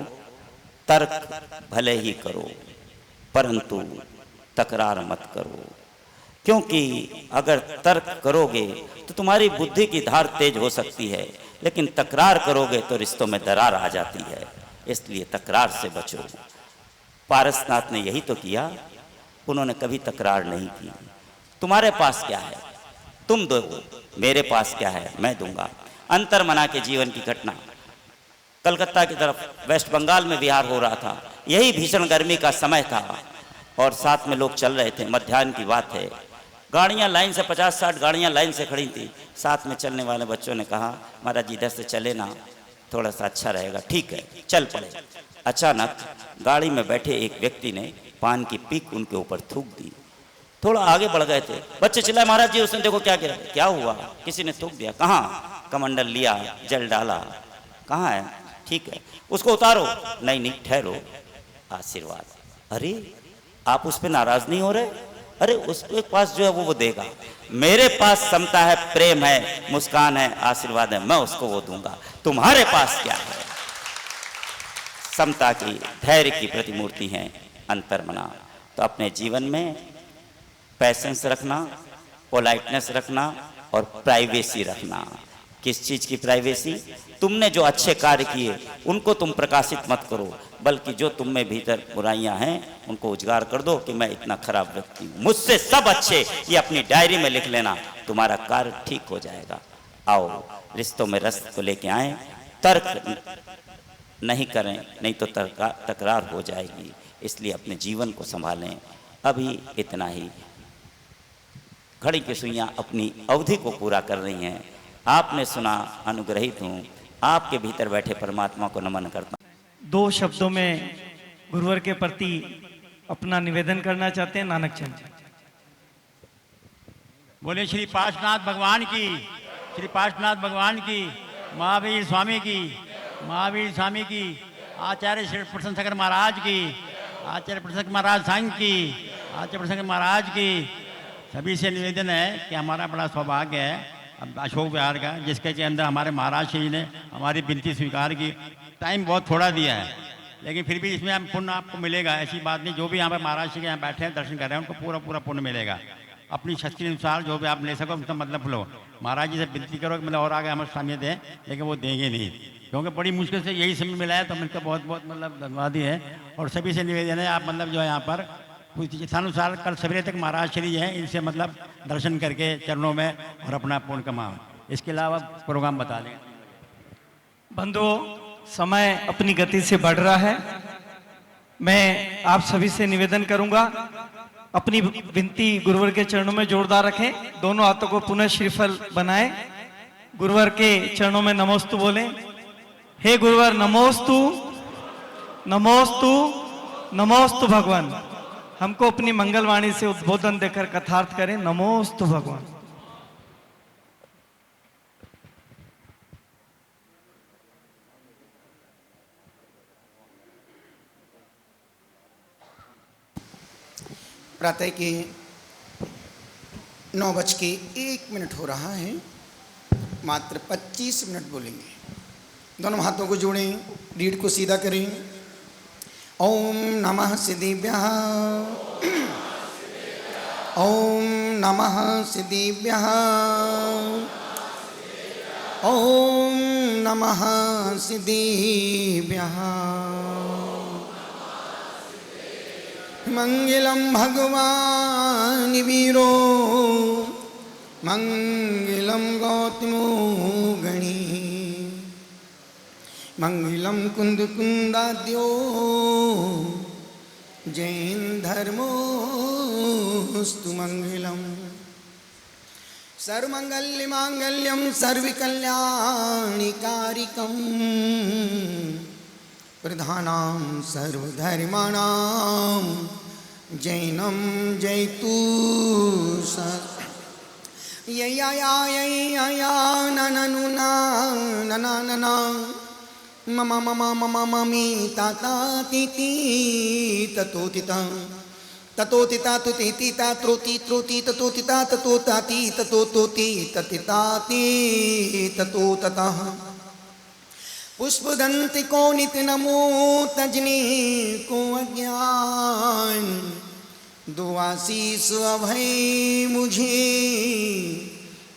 तर्क भले ही करो परंतु तकरार मत करो, क्योंकि अगर तर्क करोगे तो तुम्हारी बुद्धि की धार तेज हो सकती है, लेकिन तकरार करोगे तो रिश्तों में दरार आ जाती है। इसलिए तकरार से बचो। पारसनाथ ने यही तो किया, उन्होंने कभी तकरार नहीं की। तुम्हारे पास क्या है तुम दो, मेरे पास क्या है मैं दूंगा। अंतर्मना के जीवन की घटना। कलकत्ता की तरफ वेस्ट बंगाल में विहार हो रहा था। यही भीषण गर्मी का समय था और साथ में लोग चल रहे थे। मध्याह्न की बात है। गाड़ियां लाइन से 50-60 गाड़ियां लाइन से खड़ी थी। साथ में चलने वाले बच्चों ने कहा महाराज इधर से चले ना, थोड़ा सा अच्छा रहेगा। ठीक है, चल पड़े। अचानक गाड़ी में बैठे एक व्यक्ति ने पान की पीक उनके ऊपर थूक दी। थोड़ा आगे बढ़ गए थे। बच्चे चिल्लाए महाराज जी उसने देखो क्या किया। क्या हुआ? किसी ने थूक दिया। कहाँ? कमंडल लिया, जल डाला। कहाँ है? ठीक है, उसको उतारो। नहीं नहीं ठहरो, आशीर्वाद। अरे आप उस पर नाराज नहीं हो रहे? अरे उसके पास जो है वो देगा। मेरे पास समता है, प्रेम है, मुस्कान है, आशीर्वाद है, मैं उसको वो दूंगा। तुम्हारे पास क्या है? समता की, धैर्य की प्रतिमूर्ति है अंतर्मना। तो अपने जीवन में पैसेंस रखना, पोलाइटनेस रखना और प्राइवेसी रखना। किस चीज की प्राइवेसी? तुमने जो अच्छे कार्य किए उनको तुम प्रकाशित मत करो, बल्कि जो तुम में भीतर बुराइयां हैं उनको उजागर कर दो कि मैं इतना खराब व्यक्ति हूं, मुझसे सब अच्छे, ये अपनी डायरी में लिख लेना, तुम्हारा कार्य ठीक हो जाएगा। आओ रिश्तों में रस को लेके आए, तर्क नहीं करें, नहीं तो तकरार हो जाएगी, इसलिए अपने जीवन को संभालें। अभी इतना ही। घड़ी की सुइयां अपनी अवधि को पूरा कर रही हैं। आपने सुना, अनुग्रहित हूँ, आपके भीतर बैठे परमात्मा को नमन करता हूं। 2 शब्दों में गुरुवर के प्रति अपना निवेदन करना चाहते हैं नानक चंद। बोले श्री पार्श्वनाथ भगवान की, श्री पार्श्वनाथ भगवान की, महावीर स्वामी की, महावीर स्वामी की, आचार्य श्री प्रसन्नशंकर महाराज की, आचार्य प्रसन्नशंकर महाराज संघ की, आचार्य प्रसन्नशंकर महाराज की। सभी से निवेदन है कि हमारा बड़ा सौभाग्य है अब अशोक विहार का, जिसके के अंदर हमारे महाराज श्री ने हमारी विनती स्वीकार की। टाइम बहुत थोड़ा दिया है, लेकिन फिर भी इसमें हम पुण्य आपको मिलेगा, ऐसी बात नहीं। जो भी यहाँ पर महाराज श्री के यहाँ बैठे हैं, दर्शन कर रहे हैं, उनको पूरा पूरा पुण्य मिलेगा। अपनी शक्ति के अनुसार जो भी आप ले सको उसका मतलब लो। महाराज जी से विनती करो कि मतलब और आगे हमें सामने दें, लेकिन वो देंगे नहीं, क्योंकि बड़ी मुश्किल से यही समय मिला है, तो इनका बहुत बहुत मतलब धन्यवाद है। और सभी से निवेदन है, आप मतलब जो है यहाँ पर कुछ इच्छानुसार कल सवेरे तक महाराज श्री हैं, इनसे मतलब दर्शन करके चरणों में और अपना पुण्य कमाओ। इसके अलावा प्रोग्राम बता दें। बंधुओं, समय अपनी गति से बढ़ रहा है। मैं आप सभी से निवेदन करूंगा, अपनी विनती गुरुवर के चरणों में जोरदार रखें, दोनों हाथों को पुनः श्रीफल बनाएं, गुरुवर के चरणों में नमोस्तु बोलें। हे गुरुवर नमोस्तु, नमोस्तु, नमोस्तु भगवान। हमको अपनी मंगलवाणी से उद्बोधन देकर कथार्थ करें। नमोस्तु भगवान। प्रातः के 9:01 हो रहा है, मात्र 25 मिनट बोलेंगे। दोनों हाथों को जोड़ें, रीढ़ को सीधा करें। ओम नमः सिद्धिभ्यः, ओम नमः सिद्धिभ्यः, ओम नमः सिद्धिभ्यः। मंगलम भगवान वीरो, मंगलम गौतमो गणी, मंगलम कुंद कुंदाद्यो, जैन धर्मोस्तु मंगलम। सर्वमंगल्य मांगल्यम सर्वकल्याणिकारिकम, प्रधानां सर्वधर्माणां जैनम जयतु यया नननुना नना मम मम मम ममी ताता तीति ततोतिता ततोतिता तुतिता त्रोति त्रोति ततोतिता ततोताति ततोतोति ततिताति ततोततः। पुष्पदंति को नित नमो तजनी को अज्ञान, दो आशीष अभय मुझे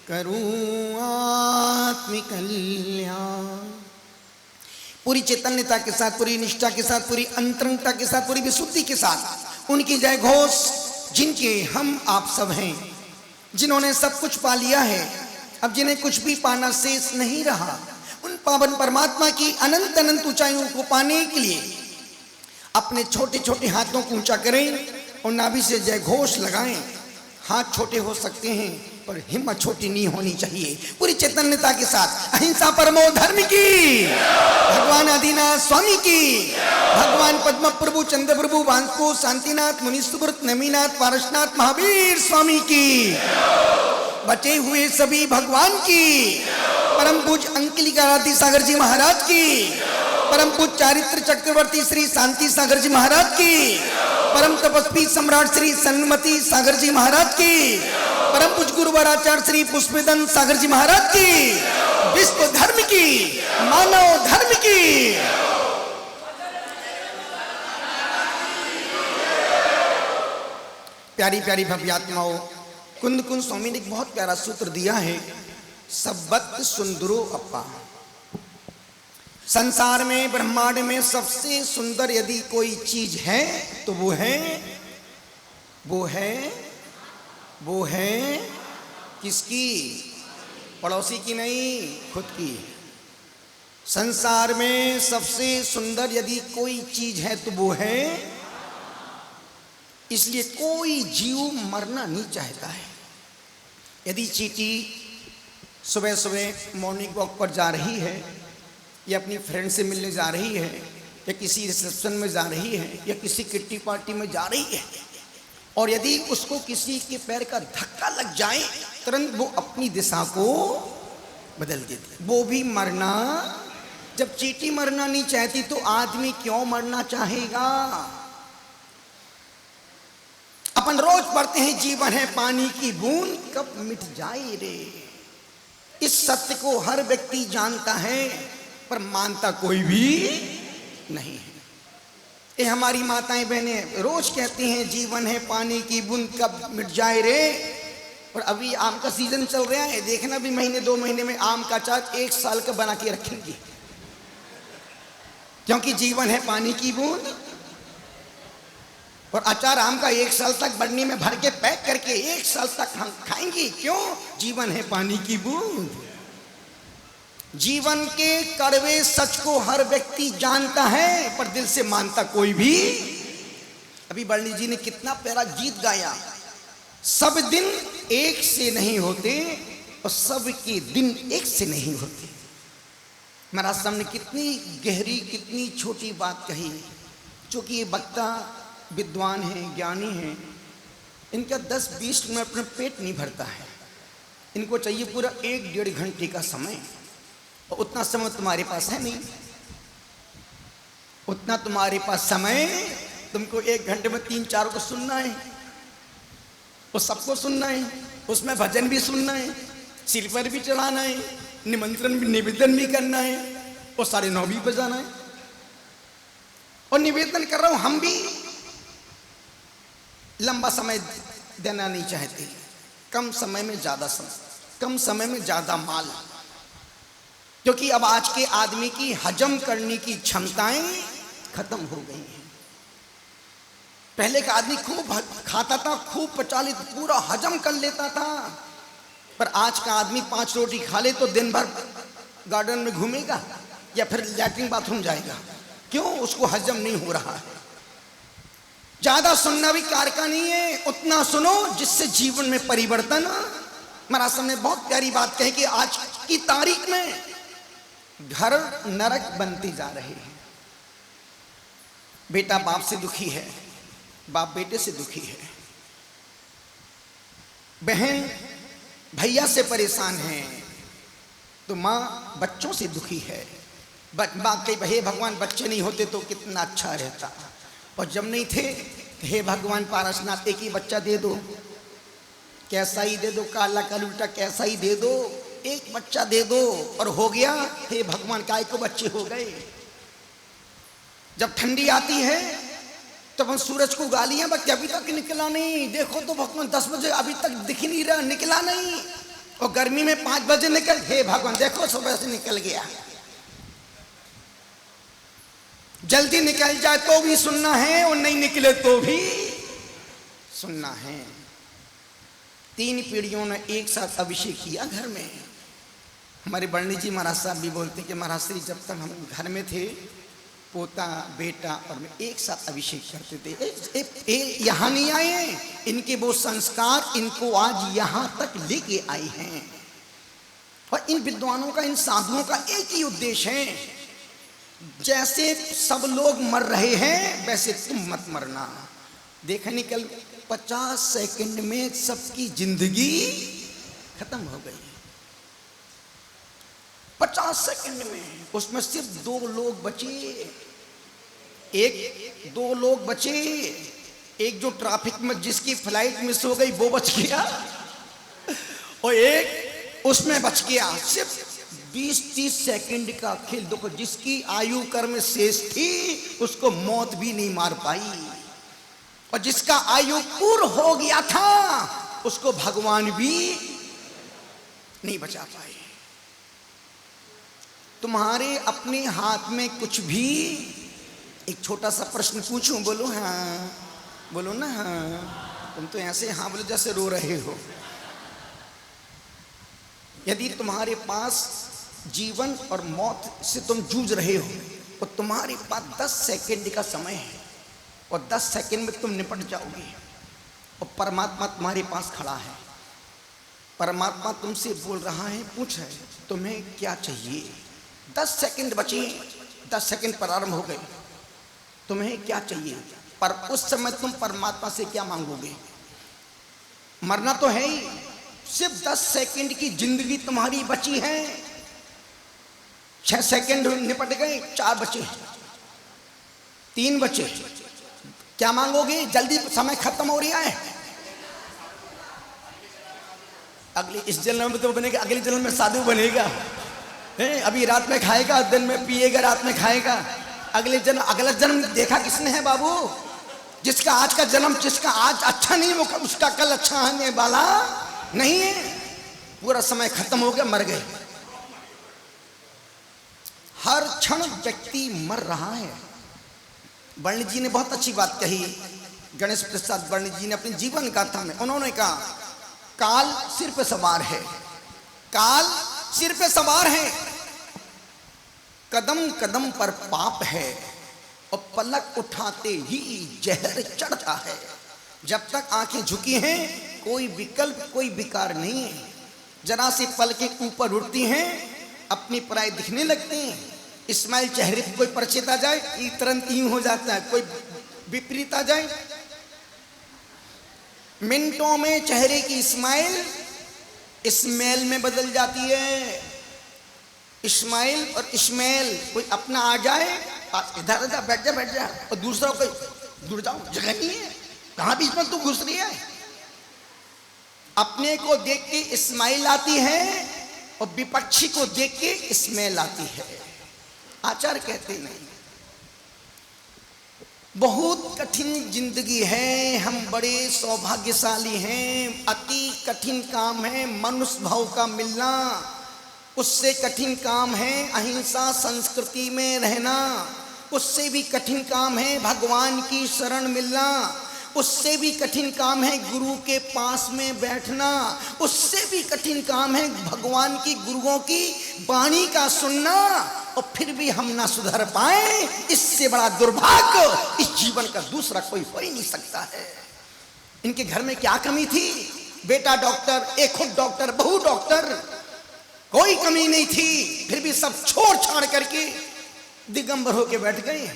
करूं आत्मिक कल्याण। पूरी चैतन्यता के साथ, पूरी निष्ठा के साथ, पूरी अंतरंगता के साथ, पूरी विशुद्धि के साथ उनकी जय घोष, जिनके हम आप सब हैं, जिन्होंने सब कुछ पा लिया है, अब जिन्हें कुछ भी पाना शेष नहीं रहा, उन पावन परमात्मा की अनंत अनंत ऊंचाइयों को पाने के लिए अपने छोटे छोटे हाथों को ऊंचा करें और नाभि से जय घोष लगाएं। हाथ छोटे हो सकते हैं पर हिम्मत छोटी नहीं होनी चाहिए। पूरी चैतन्यता के साथ अहिंसा परमो धर्म की, भगवान आदिनाथ स्वामी की, भगवान पद्म प्रभु चंद्र प्रभु वांसको शांतिनाथ मुनिसुब्रत नमीनाथ पारसनाथ महावीर स्वामी की, बचे हुए सभी भगवान की, परम पूज अंकलिका राधी सागर जी महाराज की, परम पूज चारित्र चक्रवर्ती श्री शांति सागर जी महाराज की, परम तपस्वी सम्राट श्री सन्मति सागर जी महाराज की, परम पूज गुरुवराचार्य श्री पुष्पदन सागर जी महाराज की, विश्व धर्म की, मानव धर्म की। प्यारी प्यारी भव्यात्माओं, कुंद कुंद स्वामी ने एक बहुत प्यारा सूत्र दिया है सबत सुंदरो अप्पा। संसार में, ब्रह्मांड में सबसे सुंदर यदि कोई चीज है तो वो है किसकी? पड़ोसी की नहीं, खुद की। संसार में सबसे सुंदर यदि कोई चीज है तो वो है। इसलिए कोई जीव मरना नहीं चाहता है। यदि चींटी सुबह सुबह मॉर्निंग वॉक पर जा रही है, या अपनी फ्रेंड से मिलने जा रही है, या किसी रिसेप्शन में जा रही है, या किसी किट्टी पार्टी में जा रही है, और यदि उसको किसी के पैर का धक्का लग जाए, तुरंत वो अपनी दिशा को बदल देती। वो भी मरना, जब चींटी मरना नहीं चाहती तो आदमी क्यों मरना चाहेगा? अपन रोज पढ़ते हैं जीवन है पानी की बूंद कब मिट जाए रे। इस सत्य को हर व्यक्ति जानता है, पर मानता कोई भी नहीं है। ये हमारी माताएं बहनें रोज कहती हैं जीवन है पानी की बूंद कब मिट जाए रे। और अभी आम का सीजन चल रहा है, देखना भी महीने 2 महीने में आम का अचार 1 साल का बना के रखेंगे, क्योंकि जीवन है पानी की बूंद। और अचार आम का 1 साल तक बरनी में भर के पैक करके 1 साल तक हम खाएंगे। क्यों? जीवन है पानी की बूंद। जीवन के कड़वे सच को हर व्यक्ति जानता है, पर दिल से मानता कोई भी। अभी बरनी जी ने कितना प्यारा गीत गाया, सब दिन एक से नहीं होते और सब के दिन एक से नहीं होते। महाराज साहब ने कितनी गहरी, कितनी छोटी बात कही। चूंकि ये वक्ता विद्वान हैं, ज्ञानी हैं, इनका 10-20 मिनट में पेट नहीं भरता है। इनको चाहिए पूरा 1-1.5 घंटे का समय, और उतना समय तुम्हारे पास है नहीं। उतना तुम्हारे पास समय, तुमको 1 घंटे में 3-4 को सुनना है, और सबको सुनना है, उसमें भजन भी सुनना है, सिर पर भी चढ़ाना है, निमंत्रण भी, निवेदन भी करना है, और 9:30 भी बजाना है। और निवेदन कर रहा हूं, हम भी लंबा समय देना नहीं चाहते, कम समय में ज्यादा समय, कम समय में ज्यादा माल। क्योंकि अब आज के आदमी की हजम करने की क्षमताएं खत्म हो गई हैं। पहले का आदमी खूब खाता था, खूब पचा लेता, पूरा हजम कर लेता था। पर आज का आदमी 5 रोटी खा ले तो दिन भर गार्डन में घूमेगा या फिर लैट्रिन बाथरूम जाएगा। क्यों? उसको हजम नहीं हो रहा है। ज्यादा सुनना भी कार का नहीं है, उतना सुनो जिससे जीवन में परिवर्तन। महाराज साहब ने बहुत प्यारी बात कही कि आज की तारीख में घर नरक बनते जा रहे हैं। बेटा बाप से दुखी है, बाप बेटे से दुखी है, बहन भैया से परेशान है, तो माँ बच्चों से दुखी है। माँ कही हे भगवान बच्चे नहीं होते तो कितना अच्छा रहता, और जब नहीं थे हे भगवान पारसनाथ एक ही बच्चा दे दो, कैसा ही दे दो, काला कलूटा कैसा ही दे दो, एक बच्चा दे दो। और हो गया, हे भगवान काय को बच्चे हो गए। जब ठंडी आती है तो हम सूरज को गालियां बच्चे अभी तक निकला नहीं, देखो तो भगवान 10 बजे अभी तक दिख नहीं रहा, निकला नहीं। और गर्मी में 5 बजे निकल, हे भगवान देखो सुबह से निकल गया। जल्दी निकल जाए तो भी सुनना है, और नहीं निकले तो भी सुनना है। 3 पीढ़ियों ने एक साथ अभिषेक किया घर में। हमारे बरनी जी महाराज साहब भी बोलते कि महाराज श्री जब तक हम घर में थे, पोता बेटा और मैं एक साथ अभिषेक करते थे। यहाँ नहीं आए, इनके वो संस्कार इनको आज यहाँ तक लेके आए हैं। और इन विद्वानों का, इन साधुओं का एक ही उद्देश्य है, जैसे सब लोग मर रहे हैं वैसे तुम मत मरना। देखा निकल 50 सेकंड में सबकी जिंदगी खत्म हो गई। 50 सेकंड में उसमें सिर्फ 2 लोग बचे। 2 लोग बचे। एक जो ट्रैफिक में जिसकी फ्लाइट मिस हो गई वो बच गया, और एक उसमें बच गया। सिर्फ 20-30 सेकंड का खेल। देखो जिसकी आयु कर्म शेष थी उसको मौत भी नहीं मार पाई, और जिसका आयु पूर्ण हो गया था उसको भगवान भी। नहीं बचा पाए। तुम्हारे अपने हाथ में कुछ भी, एक छोटा सा प्रश्न पूछूं, बोलो हाँ, बोलो ना हाँ। तुम तो ऐसे हाँ बोलो जैसे रो रहे हो। यदि तुम्हारे पास जीवन और मौत से तुम जूझ रहे हो और तुम्हारे पास 10 सेकंड का समय है और 10 सेकंड में तुम निपट जाओगे और परमात्मा तुम्हारे पास खड़ा है, परमात्मा तुमसे बोल रहा है, पूछ है तुम्हें क्या चाहिए। 10 सेकंड बचे, 10 सेकंड प्रारंभ हो गए, तुम्हें क्या चाहिए। पर उस समय तुम परमात्मा से क्या मांगोगे। मरना तो है ही, सिर्फ 10 सेकंड की जिंदगी तुम्हारी बची है। 6 सेकंड निपट गए, 4 बचे, 3 बचे, क्या मांगोगे। जल्दी, समय खत्म हो रहा है। अगले इस जन्म में तो बनेगा, अगले जन्म में साधु बनेगा। अभी रात में खाएगा, दिन में पिएगा, रात में खाएगा। अगले जन्म, अगला जन्म देखा किसने है बाबू। जिसका आज का जन्म, जिसका आज अच्छा नहीं वो उसका कल अच्छा आने वाला नहीं है। पूरा समय खत्म हो गया, मर गए। हर क्षण व्यक्ति मर रहा है। वर्ण जी ने बहुत अच्छी बात कही, गणेश प्रसाद वर्ण जी ने अपनी जीवन गाथा में, उन्होंने कहा काल सिर पे सवार है, काल सिर पे सवार है, कदम कदम पर पाप है और पलक उठाते ही जहर चढ़ता है। जब तक आंखें झुकी हैं कोई विकल्प, कोई विकार नहीं है। जरा सी पल के ऊपर उठती हैं, अपनी पराई दिखने लगते हैं। इस्माइल चेहरे पे कोई परिचित आ जाए कि तुरंत यूं हो जाता है, कोई विपरीत आ जाए, मिनटों में चेहरे की इस्माइल इस्माइल में बदल जाती है। इस्माइल और इस्माइल, कोई अपना आ जाए, इधर इधर बैठ जा बैठ जा, और दूसरा कोई दूर जाओ, जगह नहीं है, कहाँ बीच में तू घुस रही है। अपने को देख के इस्माइल आती है और विपक्षी को देख के इस्माइल आती है। आचार्य कहते नहीं, बहुत कठिन जिंदगी है, हम बड़े सौभाग्यशाली हैं। अति कठिन काम है मनुष्य भाव का मिलना, उससे कठिन काम है अहिंसा संस्कृति में रहना, उससे भी कठिन काम है भगवान की शरण मिलना, उससे भी कठिन काम है गुरु के पास में बैठना, उससे भी कठिन काम है भगवान की गुरुओं की वाणी का सुनना। और फिर भी हम ना सुधर पाए, इससे बड़ा दुर्भाग्य इस जीवन का दूसरा कोई हो ही नहीं सकता है। इनके घर में क्या कमी थी। बेटा डॉक्टर, एक खुद डॉक्टर, बहू डॉक्टर, कोई कमी नहीं थी। फिर भी सब छोड़ छाड़ करके दिगंबर होके बैठ गए।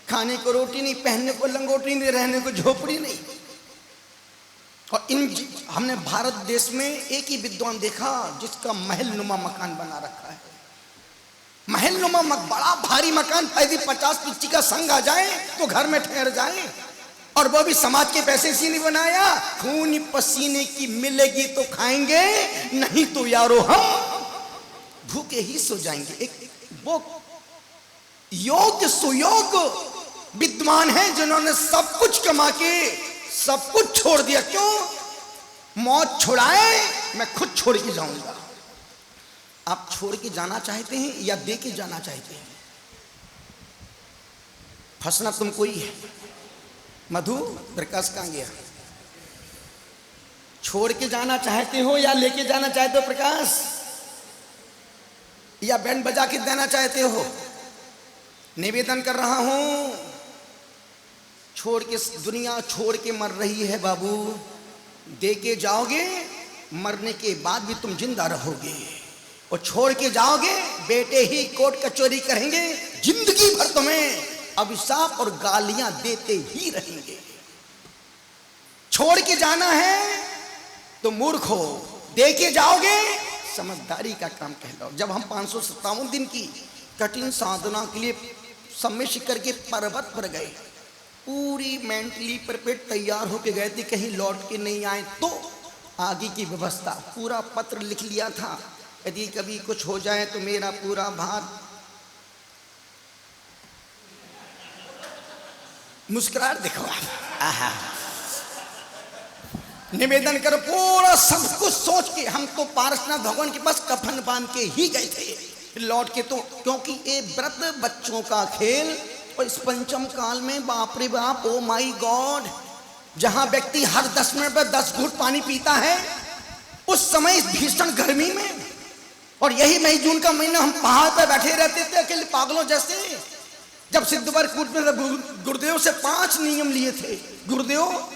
खाने को रोटी नहीं, पहनने को लंगोटी नहीं, रहने को झोपड़ी नहीं। और हमने भारत देश में एक ही विद्वान देखा जिसका महल नुमा मकान बना रखा है। महल नुमा बड़ा भारी मकान, यदि 50-50 का संग आ जाए तो घर में ठहर जाए। और वो भी समाज के पैसे से नहीं बनाया। खून पसीने की मिलेगी तो खाएंगे, नहीं तो यारो हम भूखे ही सो जाएंगे। एक वो योग्य सुयोग्य विद्वान है जिन्होंने सब कुछ कमा के सब कुछ छोड़ दिया। क्यों? मौत छुड़ाए, मैं खुद छोड़ के जाऊंगा। आप छोड़ के जाना चाहते हैं या दे के जाना चाहते हैं? फंसना तुमको ही है। मधु, प्रकाश कहां गया? छोड़ के जाना चाहते हो या लेके जाना चाहते हो प्रकाश? या बैंड बजा के देना चाहते हो? निवेदन कर रहा हूं, छोड़ के, दुनिया छोड़ के मर रही है बाबू। दे के जाओगे, मरने के बाद भी तुम जिंदा रहोगे। और छोड़ के जाओगे, बेटे ही कोर्ट कचौरी करेंगे, जिंदगी भर तुम्हें अभिशाप और गालियां देते ही रहेंगे। छोड़ के जाना है तो मूर्ख हो, दे के जाओगे समझदारी का काम कहलाओ। जब हम 557 दिन की कठिन साधना के लिए समय शिखर के पर्वत पर गए, पूरी मेंटली प्रिपेयर तैयार होके गए थे, कहीं लौट के नहीं आए तो आगे की व्यवस्था, पूरा पत्र लिख लिया था, यदि कभी कुछ हो जाए तो मेरा पूरा भार। मुस्कुराहट देखो, निवेदन करो पूरा सब कुछ सोच के। हम तो पारसनाथ भगवान के पास कफन बांध के ही गए थे लौट के, तो क्योंकि ये व्रत बच्चों का खेल। और इस पंचम काल में बाप रे बाप, ओ माई गॉड, जहां व्यक्ति हर 10 मिनट पर 10 घूंट पानी पीता है, उस समय इस भीषण गर्मी में, और यही मई जून का महीना हम पहाड़ पर बैठे रहते थे अकेले पागलों जैसे। जब सिद्धवर कूट में गुरुदेव से 5 नियम लिए थे, गुरुदेव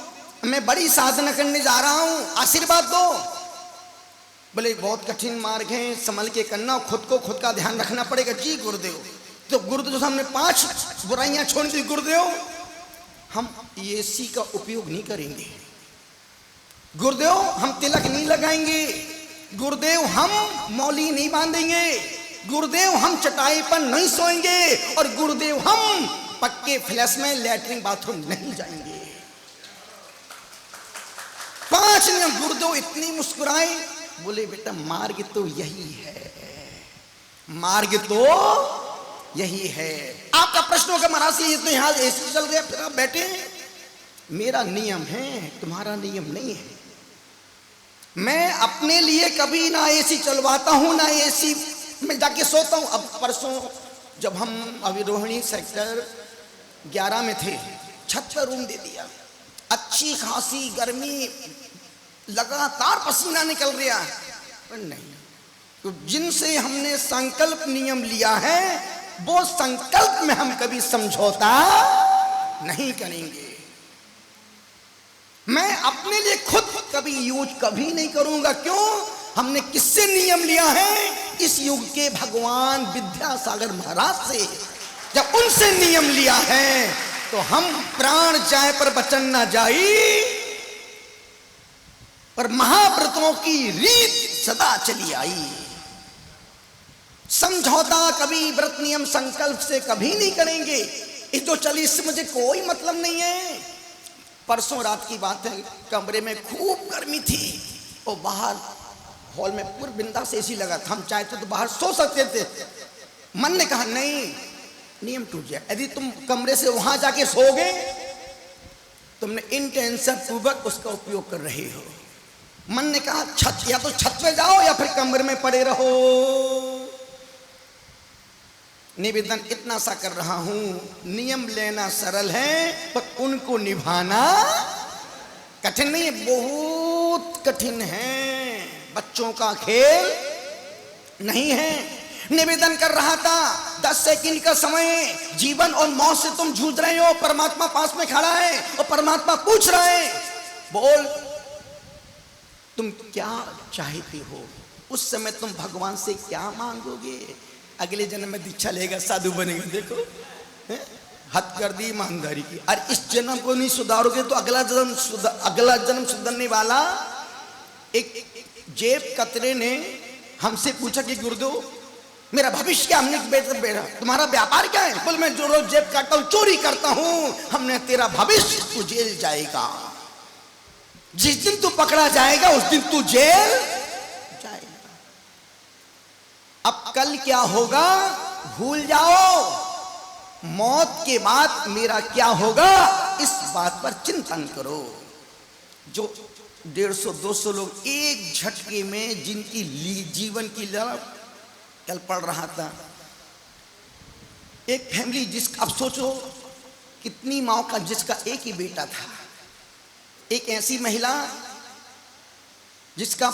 मैं बड़ी साधना करने जा रहा हूं, आशीर्वाद दो। बोले बहुत कठिन मार्ग है, संभल के करना, खुद को खुद का ध्यान रखना पड़ेगा। जी गुरुदेव। तो गुरुदेव सामने 5 बुराइयां छोड़ दी। गुरुदेव हम एसी का उपयोग नहीं करेंगे, गुरुदेव हम तिलक नहीं लगाएंगे, गुरुदेव हम मौली नहीं बांधेंगे, गुरुदेव हम चटाई पर नहीं सोएंगे, और गुरुदेव हम पक्के फ्लैश में लैट्रिन बाथरूम नहीं जाएंगे। 5 नियम। गुरुदेव इतनी मुस्कुराए, बोले बेटा मार्ग तो यही है, मार्ग तो यही है। आपका प्रश्न होगा महाराज ये तो यहां एसी चल रहा, फिर आप बैठे। मेरा नियम है, तुम्हारा नियम नहीं है। मैं अपने लिए कभी ना एसी चलवाता हूं, ना एसी में जाके सोता हूं। अब परसों जब हम अविरोहिणी सेक्टर 11 में थे, छत पर रूम दे दिया, अच्छी खासी गर्मी, लगातार पसीना निकल रहा है, पर नहीं। तो जिनसे हमने संकल्प नियम लिया है, वो संकल्प में हम कभी समझौता नहीं करेंगे। मैं अपने लिए खुद कभी यूज कभी नहीं करूंगा। क्यों? हमने किससे नियम लिया है? इस युग के भगवान विद्यासागर महाराज से। जब उनसे नियम लिया है तो हम प्राण जाए पर वचन ना जाई, पर महाव्रतों की रीत सदा चली आई। समझौता कभी व्रत नियम संकल्प से कभी नहीं करेंगे। इस तो चली, इससे मुझे कोई मतलब नहीं है। परसों रात की बात है, कमरे में खूब गर्मी थी और बाहर हॉल में पूरा बिंदास एसी लगा था। हम चाहते तो बाहर सो सकते थे। मन ने कहा नहीं, नियम टूट जाए। यदि तुम कमरे से वहां जाके सोगे, तुमने इंटेंशन पूर्वक उसका उपयोग कर रहे हो। मन ने कहा छत, या तो छत पे जाओ या फिर कमरे में पड़े रहो। निवेदन इतना सा कर रहा हूं, नियम लेना सरल है, पर उनको निभाना कठिन नहीं है, बहुत कठिन है। बच्चों का खेल नहीं है। निवेदन कर रहा था, 10 सेकंड का समय, जीवन और मौत से तुम जूझ रहे हो, परमात्मा पास में खड़ा है और परमात्मा पूछ रहा है, बोल तुम क्या चाहते हो? उस समय तुम भगवान से क्या मांगोगे? अगले जन्म में दीक्षा लेगा, साधु बनेगा। देखो हद कर दी ईमानदारी की। और इस जन्म को नहीं सुधारोगे तो अगला जन्म सुधरने वाला। एक जेब कतरे ने हमसे पूछा कि गुरुदेव मेरा भविष्य क्या? हमने बेटा तुम्हारा व्यापार क्या है? बोल मैं जो रोज जेब काटता हूं, चोरी करता हूं। हमने तेरा भविष्य तू जेल जाएगा, जिस दिन तू पकड़ा जाएगा उस दिन तू जेल जाएगा। अब कल क्या होगा भूल जाओ, मौत के बाद मेरा क्या होगा इस बात पर चिंतन करो। जो 150-200 लोग एक झटके में जिनकी जीवन की लड़ाई कल पढ़ रहा था, एक फैमिली जिसका अब सोचो कितनी माओ का, जिसका एक ही बेटा था, एक ऐसी महिला जिसका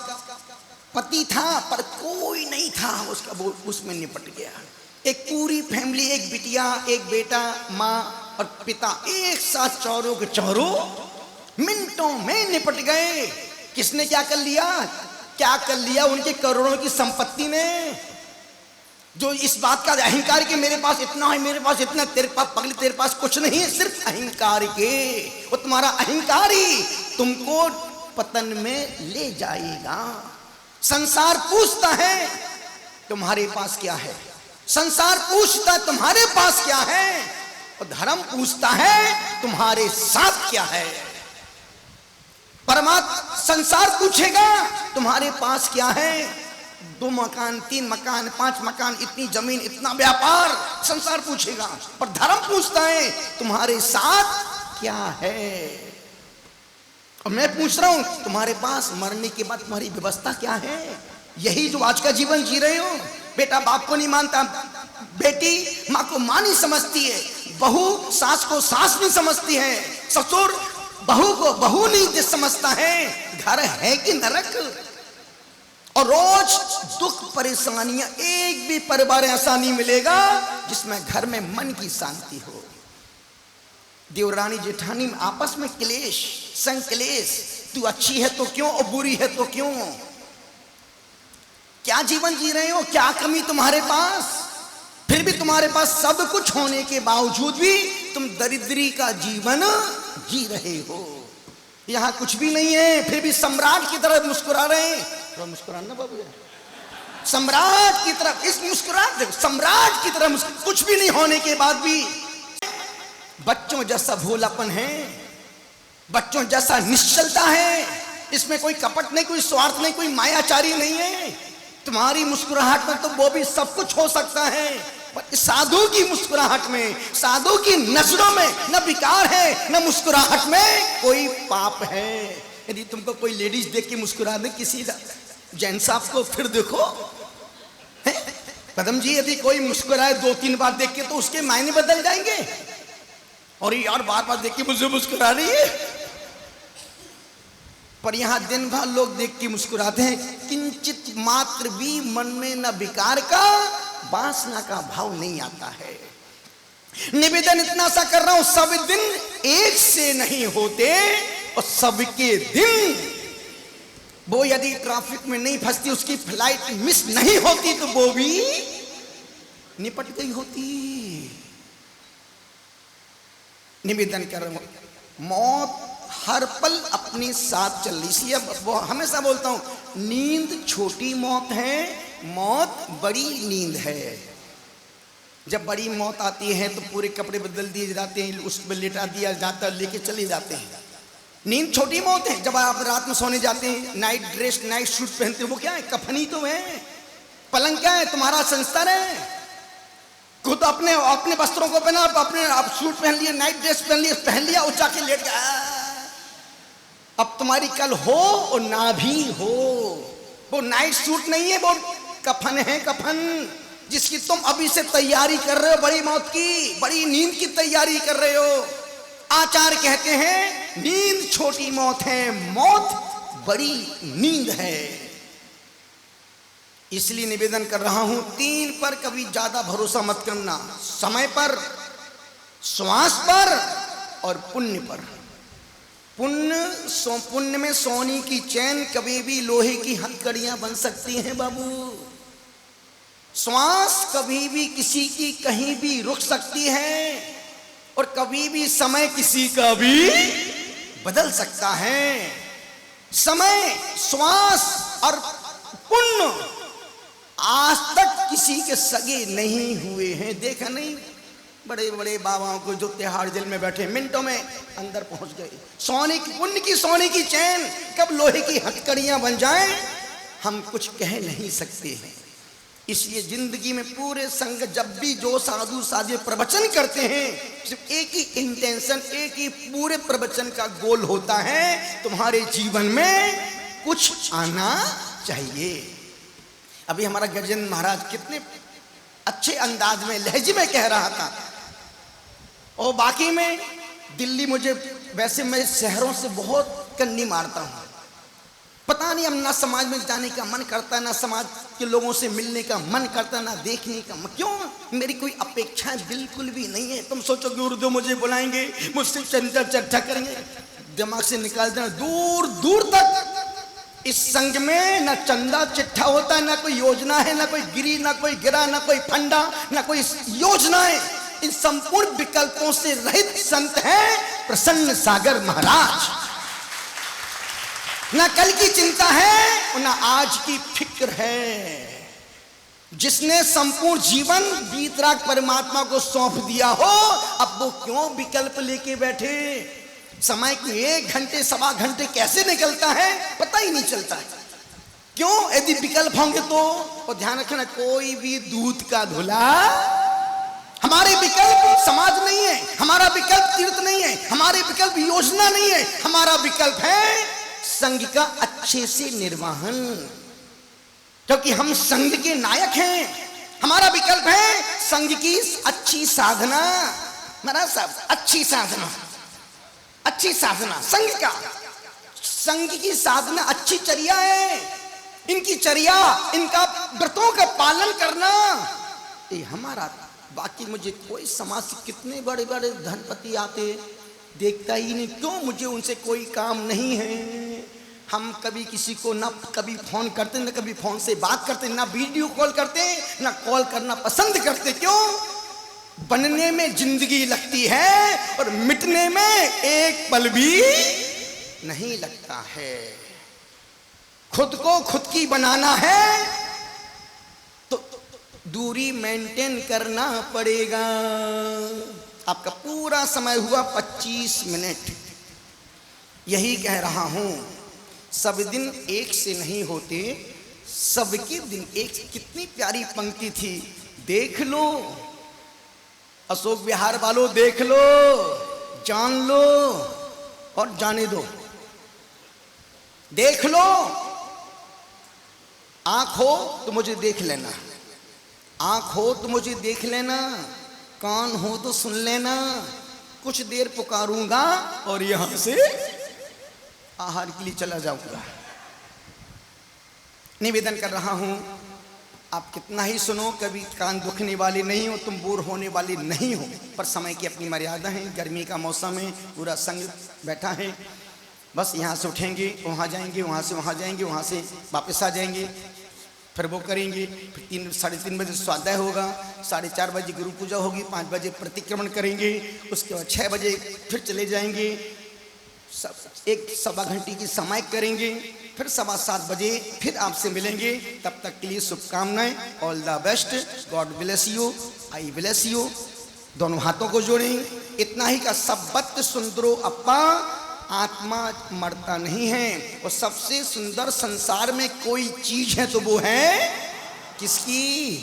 पति था पर कोई नहीं था उसका, वो उसमें निपट गया। एक पूरी फैमिली, एक बिटिया, एक बेटा, माँ और पिता एक साथ चौरों के चौरों मिनटों में निपट गए। किसने क्या कर लिया? क्या कर लिया? उनके करोड़ों की संपत्ति ने। जो इस बात का अहंकार कि मेरे पास इतना है, मेरे पास इतना, तेरे पास पगली तेरे पास कुछ नहीं है, सिर्फ अहंकार के। वो तुम्हारा अहंकार ही तुमको पतन में ले जाएगा। संसार पूछता है तुम्हारे पास क्या है, संसार पूछता है तुम्हारे पास क्या है, और धर्म पूछता है तुम्हारे साथ क्या है। परमात्मा संसार पूछेगा तुम्हारे पास क्या है, 2 मकान, 3 मकान, 5 मकान, इतनी जमीन, इतना व्यापार, संसार पूछेगा। पर धर्म पूछता है तुम्हारे साथ क्या है। और मैं पूछ रहा हूं तुम्हारे पास मरने के बाद तुम्हारी व्यवस्था क्या है? यही जो आज का जीवन जी रहे हो। बेटा बाप को नहीं मानता, बेटी माँ को माँ नहीं समझती है, बहू सास को सास नहीं समझती है, ससुर बहू को बहू नहीं समझता है। घर है कि नरक। और रोज दुख परेशानियां, एक भी परिवार ऐसा नहीं मिलेगा जिसमें घर में मन की शांति हो। देवरानी जेठानी में आपस में क्लेश, संक्लेश, तू अच्छी है तो क्यों और बुरी है तो क्यों। क्या जीवन जी रहे हो? क्या कमी तुम्हारे पास? फिर भी तुम्हारे पास सब कुछ होने के बावजूद भी तुम दरिद्री का जीवन जी रहे हो। यहां कुछ भी नहीं है, फिर भी सम्राट की तरह मुस्कुरा रहे हैं। थोड़ा मुस्कुराना बाबू, सम्राट की तरफ इस मुस्कुराहट देखो, सम्राट की तरह कुछ भी नहीं होने के बाद भी बच्चों जैसा भोलापन है, बच्चों जैसा निश्चलता है। इसमें कोई कपट नहीं, कोई स्वार्थ नहीं, कोई मायाचारी नहीं है। तुम्हारी मुस्कुराहट में तो वो भी सब कुछ हो सकता है, पर साधु की मुस्कुराहट में, साधु की नजरों में न विकार है न मुस्कुराहट में कोई पाप है। यदि तुमको कोई लेडीज देख के मुस्कुरा दे, किसी जैन साहब को, फिर देखो पदम जी, यदि कोई मुस्कुराए 2-3 बार देख के तो उसके मायने बदल जाएंगे। और यार बार बार देख के मुझे मुस्कुरा रही है, पर यहां दिन भर लोग देख के मुस्कुराते हैं। किंचित मात्र भी मन में न विकार का, वासना का भाव नहीं आता है। निवेदन इतना सा कर रहा हूं, सब दिन एक से नहीं होते और सबके दिन। वो यदि ट्रैफिक में नहीं फंसती, उसकी फ्लाइट मिस नहीं होती तो वो भी निपट गई होती। निवेदन कर रहा हूं, मौत हर पल अपने साथ चल रही। इसलिए हमेशा बोलता हूं, नींद छोटी मौत है, मौत बड़ी नींद है। जब बड़ी मौत आती है तो पूरे कपड़े बदल दिए जाते हैं, उसमें लेटा दिया जाता है, लेके चले जाते हैं। नींद छोटी मौत है। जब आप रात में सोने जाते हैं, नाइट ड्रेस, नाइट सूट पहनते हैं, वो क्या है? कफनी तो है। पलंग क्या है? तुम्हारा संस्कार है। खुद अपने अपने वस्त्रों को पहना, अपने आप सूट पहन लिए, नाइट ड्रेस पहन लिया, और जाके लेट गया। अब तुम्हारी कल हो और ना भी हो। वो नाइट सूट नहीं है, वो कफन है, कफन जिसकी तुम अभी से तैयारी कर रहे हो। बड़ी मौत की, बड़ी नींद की तैयारी कर रहे हो। आचार्य कहते हैं, नींद छोटी मौत है, मौत बड़ी नींद है। इसलिए निवेदन कर रहा हूं, 3 पर कभी ज्यादा भरोसा मत करना। समय पर, श्वास पर और पुण्य पर। पुण्य में सोने की चैन कभी भी लोहे की हथकड़ियां बन सकती हैं बाबू। श्वास कभी भी किसी की कहीं भी रुक सकती है, और कभी भी समय किसी का भी बदल सकता है। समय, श्वास और पुण्य आज तक किसी के सगे नहीं हुए हैं। देखा नहीं बड़े बड़े बाबाओं को जो तिहाड़ जेल में बैठे, मिनटों में अंदर पहुंच गए। सोने की, पुण्य की सोने की चैन कब लोहे की हथकड़ियां बन जाएं, हम कुछ कह नहीं सकते हैं। इसलिए जिंदगी में पूरे संग जब भी जो साधु साधु प्रवचन करते हैं, सिर्फ एक ही इंटेंशन, एक ही पूरे प्रवचन का गोल होता है, तुम्हारे जीवन में कुछ आना चाहिए। अभी हमारा गजेंद्र महाराज कितने अच्छे अंदाज में, लहजे में कह रहा था। और बाकी में दिल्ली, मुझे वैसे मैं शहरों से बहुत कन्नी मारता हूँ। पता नहीं, हम ना समाज में जाने का मन करता है, ना समाज के लोगों से मिलने का मन करता है, ना देखने का मन। क्यों? मेरी कोई अपेक्षाएं बिल्कुल भी नहीं है। तुम सोचो गुरुदेव मुझे बुलाएंगे, मुझसे चर्चा करेंगे, दिमाग से निकाल देना। दूर दूर तक इस संघ में ना चंदा चिट्ठा होता है, ना कोई योजना है, ना कोई गिरी, ना कोई गिरा, ना कोई फंडा, ना कोई योजनाएं। इन संपूर्ण विकल्पों से रहित संत है प्रसन्न सागर महाराज। ना कल की चिंता है और ना आज की फिक्र है। जिसने संपूर्ण जीवन वीतराग परमात्मा को सौंप दिया हो, अब वो क्यों विकल्प लेके बैठे। समय के 1 घंटे, 1.25 घंटे कैसे निकलता है पता ही नहीं चलता है। क्यों? यदि विकल्प होंगे तो। और ध्यान रखना, कोई भी दूध का धुला हमारे विकल्प समाज नहीं है, हमारा विकल्प तीर्थ नहीं है, हमारे विकल्प योजना नहीं है, हमारा विकल्प है संघ का अच्छे से निर्वहन, क्योंकि हम संघ के नायक हैं। हमारा विकल्प है संघ की अच्छी साधना। महाराज साहब, अच्छी साधना, अच्छी साधना संघ का, संघ की साधना अच्छी चर्या है। इनकी चर्या, इनका व्रतों का पालन करना ये हमारा। बाकी मुझे कोई समाज से कितने बड़े बड़े धनपति आते देखता ही नहीं, क्यों? मुझे उनसे कोई काम नहीं है। हम कभी किसी को ना कभी फोन करते, ना कभी फोन से बात करते, ना वीडियो कॉल करते, ना कॉल करना पसंद करते। क्यों? बनने में जिंदगी लगती है और मिटने में एक पल भी नहीं लगता है। खुद को खुद की बनाना है तो दूरी मेंटेन करना पड़ेगा। आपका पूरा समय हुआ 25 मिनट। यही कह रहा हूं, सब दिन एक से नहीं होते, सबके दिन एक। कितनी प्यारी पंक्ति थी, देख लो अशोक विहार वालों, देख लो, जान लो और जाने दो। देख लो, आंख हो तो मुझे देख लेना, आंख हो तो मुझे देख लेना, कान हो तो सुन लेना। कुछ देर पुकारूंगा और यहां से आहार के लिए चला जाऊंगा। निवेदन कर रहा हूं, आप कितना ही सुनो, कभी कान दुखने वाले नहीं हो, तुम बोर होने वाले नहीं हो। पर समय की अपनी मर्यादा है। गर्मी का मौसम है, पूरा संघ बैठा है। बस यहाँ से उठेंगे, वहाँ जाएंगे, वहाँ से वहाँ जाएंगे, वहाँ से वापस आ जाएंगे, फिर वो करेंगे। फिर 3 साढ़े 3 बजे स्वाध्याय होगा, 4:30 बजे गुरु पूजा होगी, 5 बजे प्रतिक्रमण करेंगे, उसके बाद 6 बजे फिर चले जाएंगे, 1-1.25 घंटे की समय करेंगे, फिर 7:15 बजे फिर आपसे मिलेंगे। तब तक के लिए शुभकामनाएं, all the best, God bless you, I bless you. दोनों हाथों को जोड़ें। इतना ही का सबत सुंदरो अप्पा, आत्मा मरता नहीं है। और सबसे सुंदर संसार में कोई चीज है तो वो है किसकी?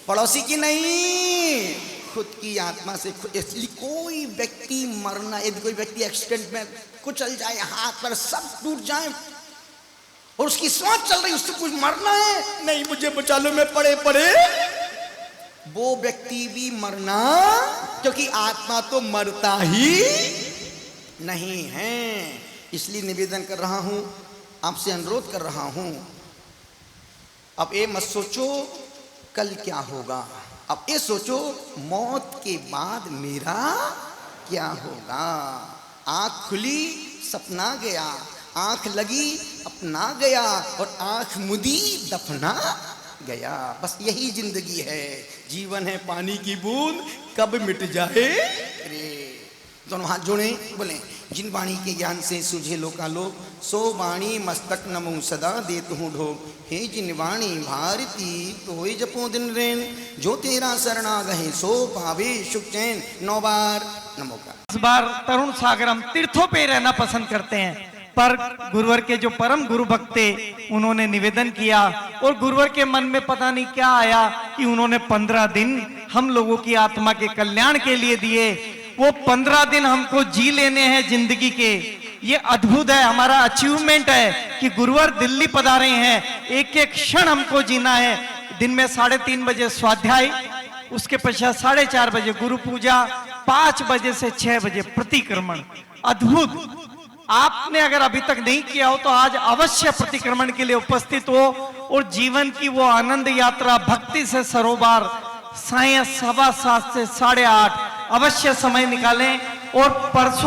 पड़ोसी की नहीं, खुद की आत्मा से। इसलिए कोई व्यक्ति मरना, यदि कोई व्यक्ति एक्सीडेंट में कुचल जाए, हाथ पर सब टूट जाए और उसकी सांस चल रही, उससे कुछ मरना है नहीं, मुझे बचा लो, मैं पड़े पड़े, वो व्यक्ति भी मरना, क्योंकि आत्मा तो मरता ही नहीं है। इसलिए निवेदन कर रहा हूं, आपसे अनुरोध कर रहा हूं, अब ये मत सोचो कल क्या होगा, अब ये सोचो मौत के बाद मेरा क्या होगा। आंख खुली, सपना गया, आंख लगी, अपना गया, और आंख मुदी, दफना गया। बस यही जिंदगी है। जीवन है पानी की बूंद, कब मिट जाए रे। दोनों हाथ जोड़े, बोले, जिन वाणी के ज्ञान से सूझे लोकालोक, सो वाणी मस्तक नमो सदा देत हूँ ढोक। हे जिन वाणी भारती तो जपो दिन रेन, जो तेरा शरणा गहे सो पावे सुख चैन। 9 बार नमो का। इस बार तरुण सागर हम तीर्थों पे रहना पसंद करते हैं, पर गुरुवर के जो परम गुरु भक्त थे उन्होंने निवेदन किया, और गुरुवर के मन में पता नहीं क्या आया कि उन्होंने 15 दिन हम लोगों की आत्मा के कल्याण के लिए दिए। वो 15 दिन हमको जी लेने हैं जिंदगी के। ये अद्भुत है, हमारा अचीवमेंट है कि गुरुवर दिल्ली पधारे हैं। एक एक क्षण हमको जीना है। दिन में 3:30 बजे स्वाध्याय, उसके पश्चात 4:30 बजे गुरु पूजा, 5 बजे से 6 बजे प्रतिक्रमण। अद्भुत। आपने अगर अभी तक नहीं किया हो तो आज अवश्य प्रतिक्रमण के लिए उपस्थित हो, और जीवन की वो आनंद यात्रा भक्ति से सरोवर सायं 7:15 से 8:30 अवश्य समय निकालें। और परसों